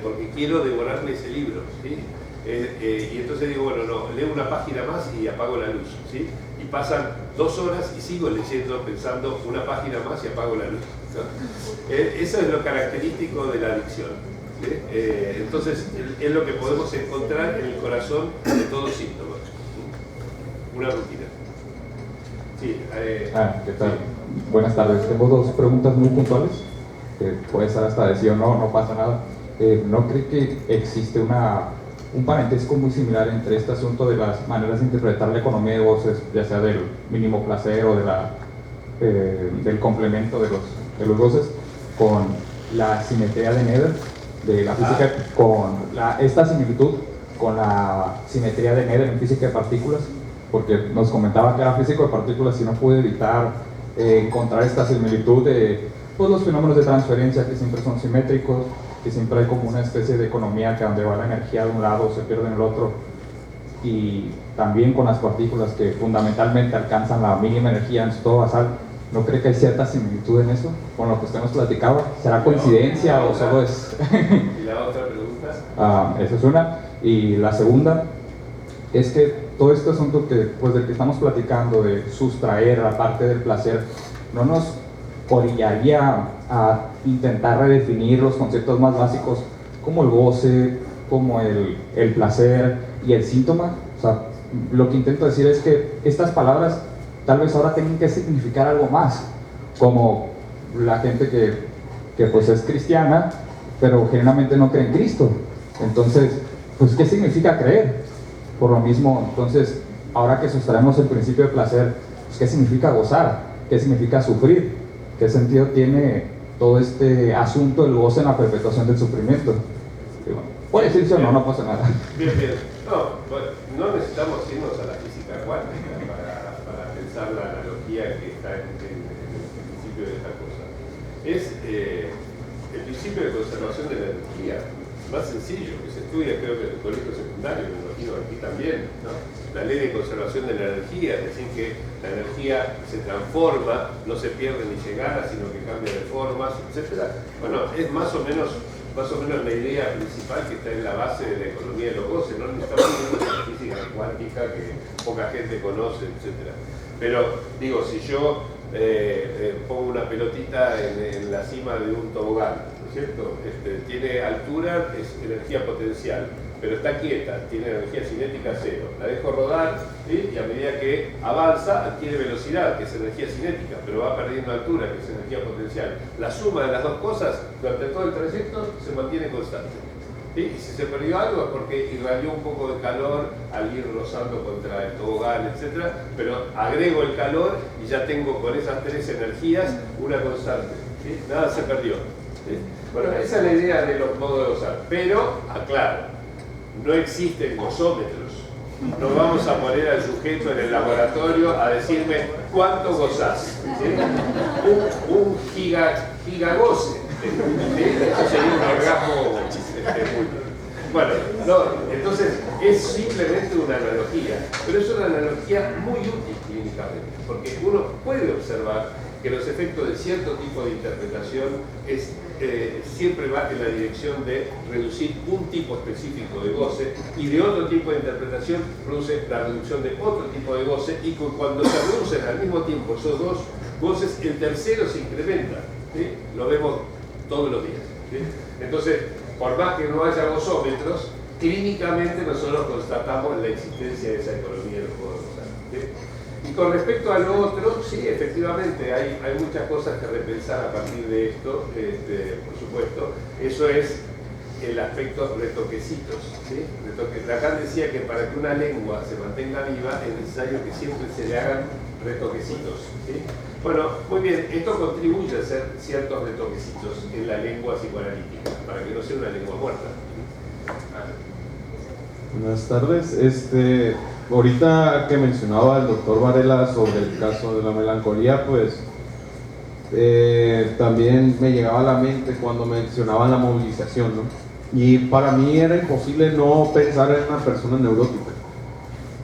porque quiero devorarme ese libro, ¿sí? Y entonces digo, bueno, no, leo una página más y apago la luz, ¿sí? Y pasan 2 horas y sigo leyendo, pensando una página más y apago la luz, ¿no? Eso es lo característico de la adicción, ¿sí? Entonces es lo que podemos encontrar en el corazón de todos síntomas, ¿sí? Una rutina. Sí, ¿qué tal? Sí. Buenas tardes. Tengo 2 preguntas muy puntuales, que puede ser hasta de sí o no, no pasa nada. ¿No cree que existe un parentesco muy similar entre este asunto de las maneras de interpretar la economía de goces, ya sea del mínimo placer o del complemento de los goces, con la simetría de Nether, de la física, con esta similitud con la simetría de Nether en física de partículas? Porque nos comentaba que era físico de partículas y no pude evitar encontrar esta similitud de pues, los fenómenos de transferencia, que siempre son simétricos, que siempre hay como una especie de economía que donde va la energía de un lado se pierde en el otro, y también con las partículas que fundamentalmente alcanzan la mínima energía en su estado basal. ¿No cree que hay cierta similitud en eso con lo que usted nos platicaba? ¿Será coincidencia o solo es...? ¿Y la otra pregunta? Esa es una. Y la segunda es que todo este asunto pues, del que estamos platicando, de sustraer la parte del placer, ¿no nos orillaría a intentar redefinir los conceptos más básicos como el goce, como el placer y el síntoma? O sea, lo que intento decir es que estas palabras tal vez ahora tengan que significar algo más, como la gente que pues es cristiana, pero generalmente no cree en Cristo. Entonces, pues, ¿qué significa creer? Por lo mismo, entonces, ahora que sustraemos el principio de placer, pues, ¿qué significa gozar? ¿Qué significa sufrir? ¿Qué sentido tiene todo este asunto del goce en la perpetuación del sufrimiento? Y bueno, puede decirse o no, no pasa nada. Bien. No necesitamos irnos a la física cuántica para pensar la analogía que está en el principio de esta cosa. Es el principio de conservación de la energía. más sencillo, que se estudia creo que en el colegio secundario, me imagino aquí también, ¿no? La ley de conservación de la energía, es decir, que la energía se transforma, no se pierde ni se gana, sino que cambia de formas, etc. Bueno, es más o menos la idea principal que está en la base de la economía de los goces, no estamos viendo la física cuántica que poca gente conoce, etc. Pero digo, si yo pongo una pelotita en la cima de un tobogán, ¿no es cierto? Tiene altura, es energía potencial, pero está quieta, tiene energía cinética cero. La dejo rodar, ¿sí? Y a medida que avanza adquiere velocidad, que es energía cinética, pero va perdiendo altura, que es energía potencial. La suma de las dos cosas durante todo el trayecto se mantiene constante. ¿Sí? Y si se perdió algo es porque irradió un poco de calor al ir rozando contra el tobogán, etc. Pero agrego el calor y ya tengo con esas tres energías una constante. ¿Sí? Nada se perdió. ¿Sí? Bueno, esa es la idea de los modos de gozar. Pero, aclaro, no existen gozómetros. No vamos a poner al sujeto en el laboratorio a decirme cuánto gozás. ¿Sí? Un gigagoce. ¿Sí? Eso sería un orgasmo bueno, no, entonces es simplemente una analogía, pero es una analogía muy útil clínicamente, porque uno puede observar que los efectos de cierto tipo de interpretación siempre va en la dirección de reducir un tipo específico de goce, y de otro tipo de interpretación produce la reducción de otro tipo de goce, y cuando se reducen al mismo tiempo esos dos goces, el tercero se incrementa. ¿Sí? Lo vemos todos los días. ¿Sí? Entonces, por más que no haya gozómetros, clínicamente nosotros constatamos la existencia de esa economía de los modos de gozar. ¿Sí? Y con respecto a lo otro, sí, efectivamente, hay muchas cosas que repensar a partir de esto, por supuesto. Eso es el aspecto retoquecitos. ¿Sí? Lacan decía que para que una lengua se mantenga viva es necesario que siempre se le hagan retoquecitos. ¿Sí? Bueno, muy bien, esto contribuye a hacer ciertos retoquecitos en la lengua psicoanalítica, para que no sea una lengua muerta. Buenas tardes. Ahorita que mencionaba el doctor Varela sobre el caso de la melancolía, pues también me llegaba a la mente cuando mencionaban la movilización, ¿no? Y para mí era imposible no pensar en una persona neurótica.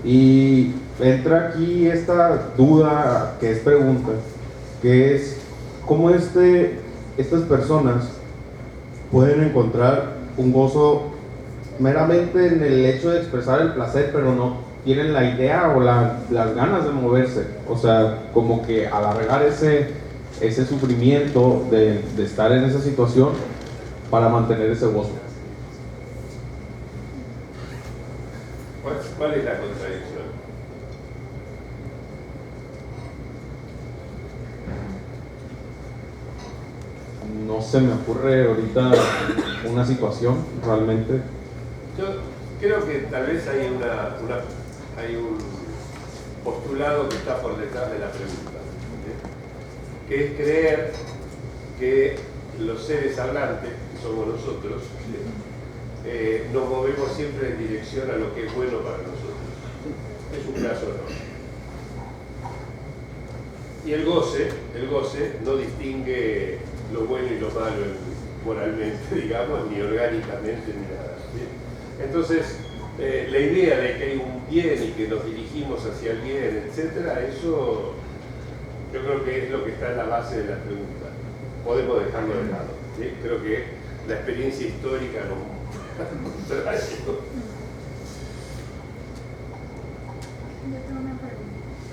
Y entra aquí esta duda que es pregunta, que es cómo estas personas pueden encontrar un gozo meramente en el hecho de expresar el placer, pero no tienen la idea o las ganas de moverse. O sea, como que alargar ese sufrimiento de estar en esa situación para mantener ese gozo. ¿Cuál es la contradicción? No se me ocurre ahorita una situación realmente. Yo creo que tal vez hay un postulado que está por detrás de la pregunta, ¿sí? Que es creer que los seres hablantes, que somos nosotros, ¿sí? Nos movemos siempre en dirección a lo que es bueno para nosotros. Es un caso enorme. Y el goce no distingue lo bueno y lo malo moralmente, digamos, ni orgánicamente, ni nada. ¿Sí? Entonces, la idea de que hay un bien y que nos dirigimos hacia el bien, etcétera, eso yo creo que es lo que está en la base de la pregunta. Podemos dejarlo de lado. ¿Sí? Creo que la experiencia histórica nos trae esto.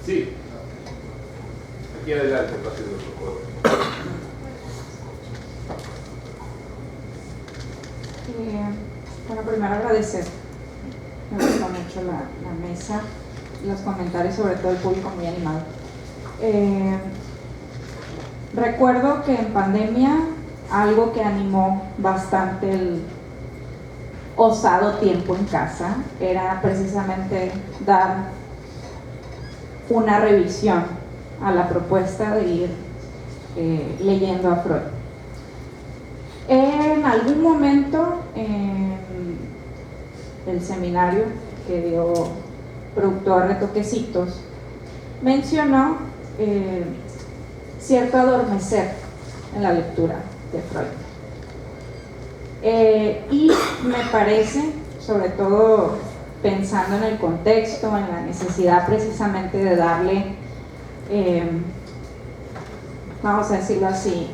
Sí. Aquí adelante, pasen los ojos. Bueno, primero agradecer. Me gusta mucho la mesa, los comentarios, sobre todo el público muy animado. Recuerdo que en pandemia algo que animó bastante el osado tiempo en casa era precisamente dar una revisión a la propuesta de ir leyendo a Freud. En algún momento en el seminario que dio productor Retoquecitos mencionó cierto adormecer en la lectura de Freud. Y me parece, sobre todo pensando en el contexto, en la necesidad precisamente de darle, vamos a decirlo así,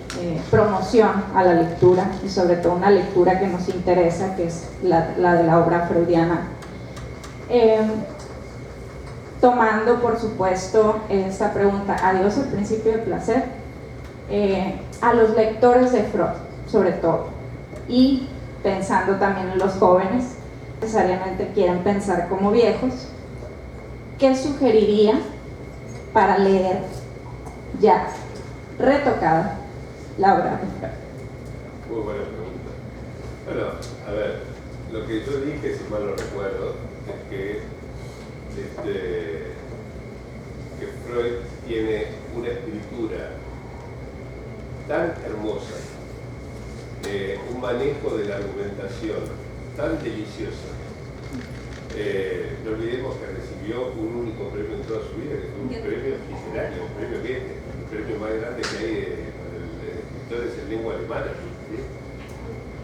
promoción a la lectura, y sobre todo una lectura que nos interesa, que es la de la obra freudiana. Tomando, por supuesto, esta pregunta, adiós al principio de placer, a los lectores de Freud, sobre todo, y pensando también en los jóvenes, necesariamente quieren pensar como viejos, ¿qué sugeriría para leer ya retocada la obra de Freud? Muy buena pregunta. Bueno, a ver, lo que yo dije, si mal no recuerdo, es que Freud tiene una escritura tan hermosa, un manejo de la argumentación tan deliciosa. No olvidemos que recibió un único premio en toda su vida, que fue un premio literario, un premio Goethe, el premio más grande que hay de escritores en lengua alemana, ¿sí?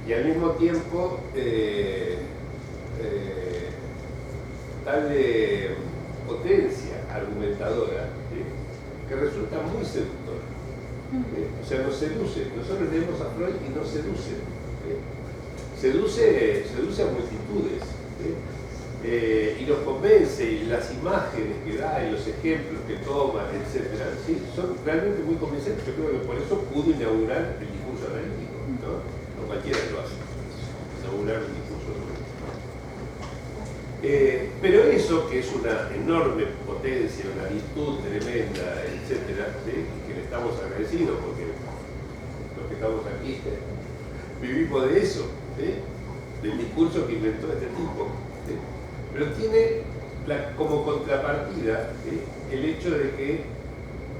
Y al mismo tiempo tal potencia argumentadora, ¿sí? Que resulta muy seductora. O sea, nos seduce. Nosotros leemos a Freud y nos seduce. Seduce a multitudes. Y nos convence, y las imágenes que da, y los ejemplos que toma, etc. ¿Sí? Son realmente muy convincentes. Yo creo que por eso pudo inaugurar el discurso analítico. No cualquiera lo hace. Inaugurar un discurso analítico. Pero eso, que es una enorme potencia, una virtud tremenda, etc., ¿sí? Que le estamos agradecidos porque los que estamos aquí vivimos de eso, ¿sí? Del discurso que inventó este tipo, ¿sí? Pero tiene como contrapartida, ¿sí? El hecho de que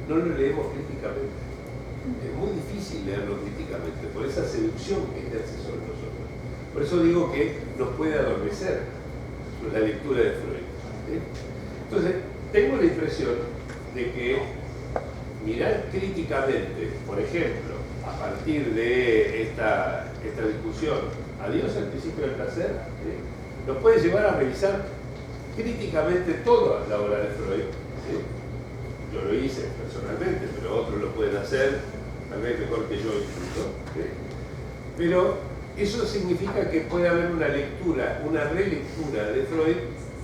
no lo leemos críticamente. Es muy difícil leerlo críticamente por esa seducción que ejerce sobre nosotros. Por eso digo que nos puede adormecer la lectura de Freud, ¿sí? Entonces, tengo la impresión de que mirar críticamente, por ejemplo, a partir de esta discusión, adiós al principio del placer, ¿sí? Nos puede llevar a revisar críticamente toda la obra de Freud, ¿sí? Yo lo hice personalmente, pero otros lo pueden hacer, tal vez mejor que yo incluso, ¿sí? Pero eso significa que puede haber una lectura, una relectura de Freud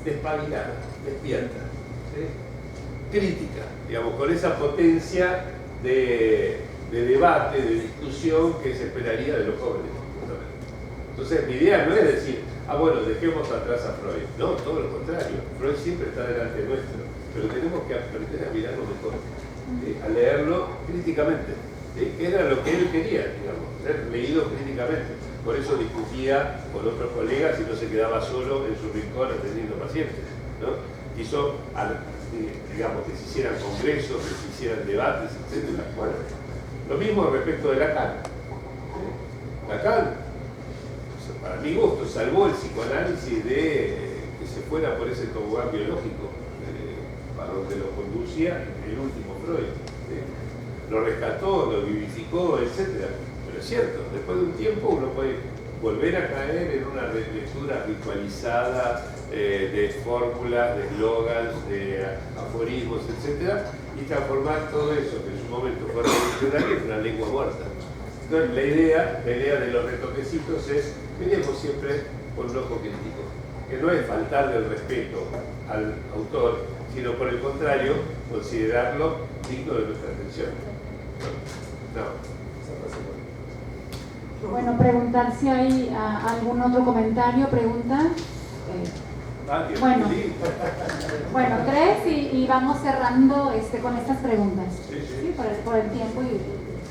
despabilada, despierta, ¿sí? Crítica, digamos, con esa potencia de debate, de discusión que se esperaría de los jóvenes. Entonces, mi idea no es decir, bueno, dejemos atrás a Freud. No, todo lo contrario. Freud siempre está delante nuestro, pero tenemos que aprender a mirarlo mejor, ¿sí? A leerlo críticamente, ¿sí? Que era lo que él quería, digamos, ser leído críticamente. Por eso discutía con otros colegas y no se quedaba solo en su rincón atendiendo pacientes, ¿no? Quiso, digamos, que se hicieran congresos, que se hicieran debates, etc. Bueno, lo mismo respecto de Lacan. Lacan, para mi gusto, salvó el psicoanálisis de que se fuera por ese tobogán biológico, para donde lo conducía el último Freud, ¿sí? Lo rescató, lo vivificó, etc. Pero es cierto, después de un tiempo uno puede volver a caer en una lectura ritualizada de fórmulas, de eslogans, de aforismos, etc. Y transformar todo eso que en su momento fue revolucionario en una lengua muerta. Entonces la idea de los retoquecitos es, miremos siempre con un ojo crítico, que no es faltarle el respeto al autor, sino por el contrario, considerarlo digno de nuestra atención. No. Bueno, preguntar si hay algún otro comentario, pregunta. Bueno, 3 y vamos cerrando con estas preguntas. Sí, por el tiempo y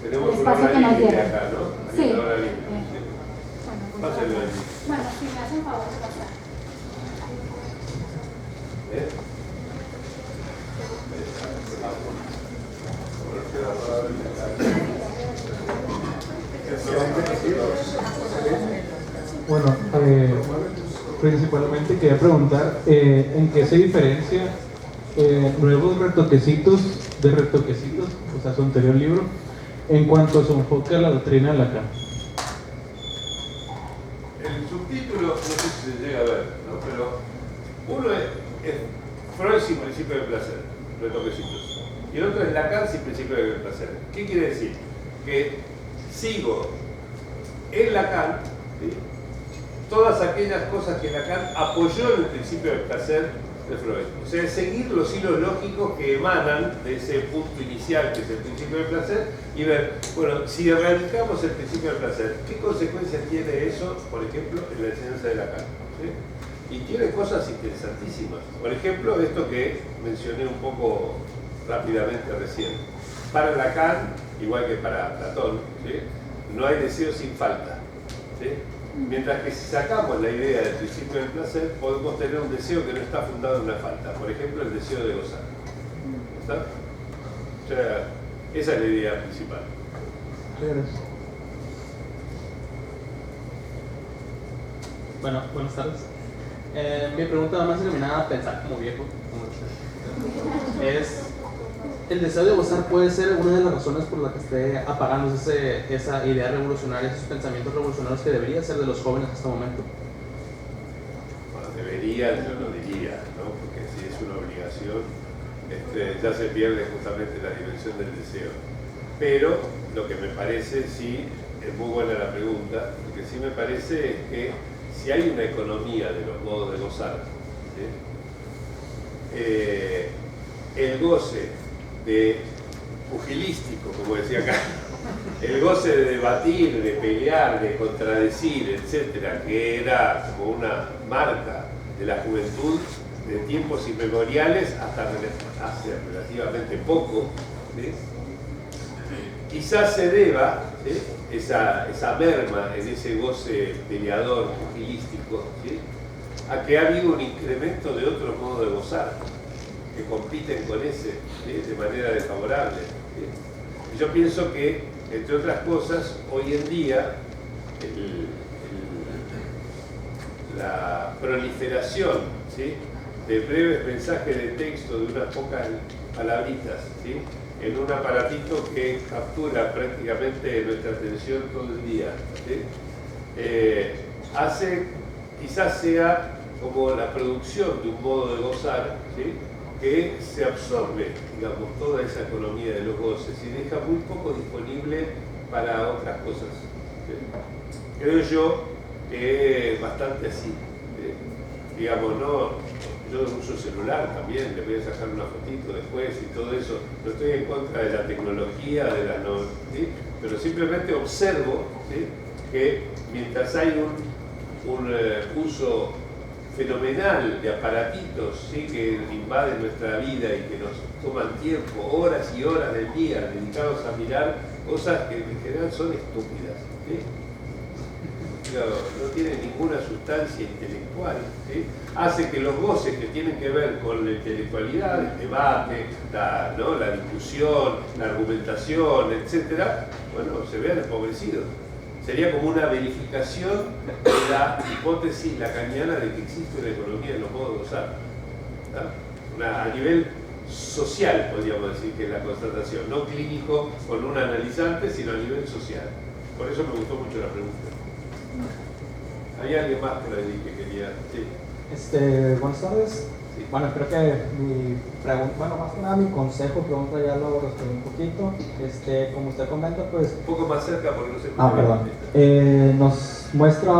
tenemos el espacio que nos dieron. Acá, ¿no? Sí. Bueno, si me hacen favor de pasar. Bueno, principalmente quería preguntar en qué se diferencia nuevos retoquecitos de retoquecitos, o sea, su anterior libro, en cuanto a su enfoque a la doctrina de Lacan. se llega a ver, ¿no? Pero uno es Freud sin principio de placer, retoquecitos, y el otro es Lacan sin principio de placer. ¿Qué quiere decir? Que sigo en Lacan, ¿sí?, todas aquellas cosas que Lacan apoyó en el principio del placer de Freud. O sea, seguir los hilos lógicos que emanan de ese punto inicial que es el principio del placer y ver, bueno, si erradicamos el principio del placer, ¿qué consecuencias tiene eso, por ejemplo, en la enseñanza de Lacan? ¿Sí? Y tiene cosas interesantísimas. Por ejemplo, esto que mencioné un poco rápidamente recién. Para Lacan, igual que para Platón, ¿sí?, no hay deseo sin falta, ¿sí? Mientras que si sacamos la idea del principio del placer, podemos tener un deseo que no está fundado en una falta. Por ejemplo, el deseo de gozar. ¿Está? O sea, esa es la idea principal. Bueno, buenas tardes. Mi pregunta va más encaminada a pensar como viejo. Es, ¿el deseo de gozar puede ser una de las razones por la que esté apagándose esa idea revolucionaria, esos pensamientos revolucionarios que debería ser de los jóvenes hasta el momento? Bueno, debería, yo no diría, ¿no? Porque si es una obligación, ya se pierde justamente la dimensión del deseo. Pero lo que me parece, sí, es muy buena la pregunta, lo que sí me parece es que si hay una economía de los modos de gozar, ¿sí?, el goce de pugilístico, como decía acá, el goce de debatir, de pelear, de contradecir, etcétera, que era como una marca de la juventud de tiempos inmemoriales hasta hace relativamente poco, ¿sí?, quizás se deba, ¿sí?, esa merma en ese goce peleador, pugilístico, ¿sí?, a que ha habido un incremento de otros modos de gozar que compiten con ese, ¿sí?, de manera desfavorable, ¿sí? Y yo pienso que, entre otras cosas, hoy en día la proliferación, ¿sí?, de breves mensajes de texto de unas pocas palabritas, ¿sí?, en un aparatito que captura prácticamente nuestra atención todo el día, ¿sí?, hace, quizás sea como la producción de un modo de gozar, ¿sí?, que se absorbe, digamos, toda esa economía de los goces y deja muy poco disponible para otras cosas, ¿sí? Creo yo que es bastante así, ¿sí? Digamos, no, yo uso celular también, le voy a sacar una fotito después y todo eso, no estoy en contra de la tecnología, de la no, ¿sí?, pero simplemente observo, ¿sí?, que mientras hay un uso fenomenal de aparatitos, ¿sí?, que invaden nuestra vida y que nos toman tiempo, horas y horas del día dedicados a mirar cosas que en general son estúpidas, ¿sí?, no tienen ninguna sustancia intelectual, ¿sí?, hace que los goces que tienen que ver con la intelectualidad, el debate, la discusión, la argumentación, etcétera, bueno, se vean empobrecidos. Sería como una verificación de la hipótesis lacaniana de que existe una economía de los modos de gozar, a nivel social, podríamos decir, que es la constatación, no clínico con un analizante, sino a nivel social. Por eso me gustó mucho la pregunta. ¿Hay alguien más por ahí que quería? Sí. Buenas tardes. Sí. Bueno, creo que mi pregunta, bueno, más que nada mi consejo, pregunta ya lo respondí un poquito. Como usted comenta, pues... Un poco más cerca porque no se escucha. Perdón. Nos muestra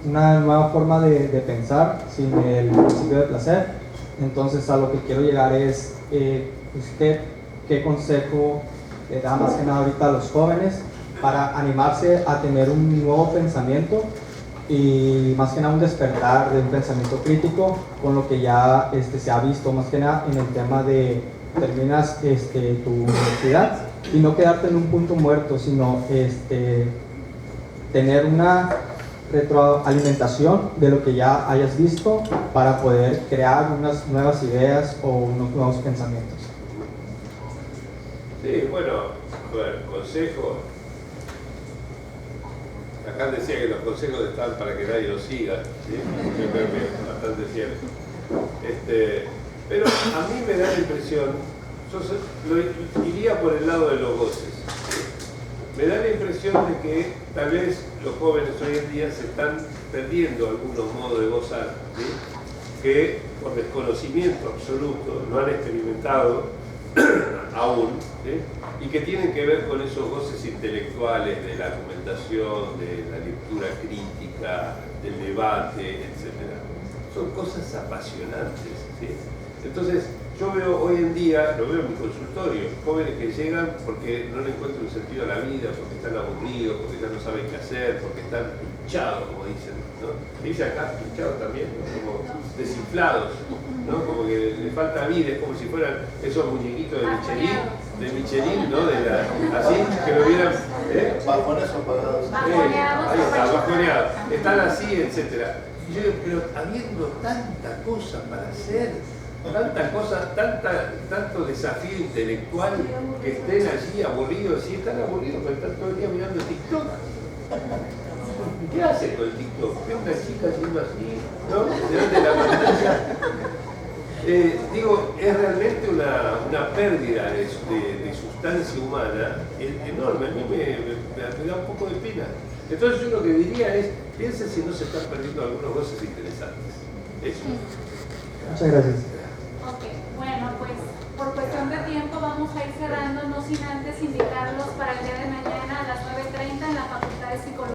una nueva forma de pensar sin el principio de placer. Entonces, a lo que quiero llegar es, usted, ¿qué consejo le da más que nada ahorita a los jóvenes para animarse a tener un nuevo pensamiento y más que nada un despertar de un pensamiento crítico con lo que ya se ha visto más que nada en el tema de terminas tu universidad y no quedarte en un punto muerto, sino tener una retroalimentación de lo que ya hayas visto para poder crear unas nuevas ideas o unos nuevos pensamientos? Sí, bueno, consejo. Acá decía que los consejos están para que nadie los siga, ¿sí? Yo creo que es bastante cierto. Pero a mí me da la impresión, yo iría por el lado de los goces, ¿sí? me da la impresión de que tal vez los jóvenes hoy en día se están perdiendo algunos modos de gozar, ¿sí? Que por desconocimiento absoluto no han experimentado aún, ¿sí? Y que tienen que ver con esos goces intelectuales de la argumentación, de la lectura crítica, del debate, etc. Son cosas apasionantes, ¿sí? Entonces, yo veo hoy en día, lo veo en mi consultorio, jóvenes que llegan porque no le encuentran un sentido a la vida, porque están aburridos, porque ya no saben qué hacer, porque están pinchados, como dicen, ¿no? Se dice acá, pinchados también, ¿no? Como desinflados, ¿no? Como que le falta vida, es como si fueran esos muñequitos de Michelin, ¿no? Así, que lo vieran, bajones o apagados. Ahí está, bajoneados. Están así, etc. Y yo digo, pero habiendo tanta cosa para hacer, tanta cosa, tanto desafío intelectual, que estén allí aburridos, sí están aburridos porque están todo el día mirando TikTok. ¿Qué hacen con el TikTok? Ve una chica haciendo así, ¿no? Delante de la pantalla. Digo, es realmente una pérdida de sustancia humana enorme. A mí me da un poco de pena. Entonces yo lo que diría es, piensen si no se están perdiendo algunos goces interesantes. Eso. Muchas gracias. Ok, bueno, pues por cuestión de tiempo vamos a ir cerrando, no sin antes invitarlos para el día de mañana a las 9:30 en la Facultad de Psicología.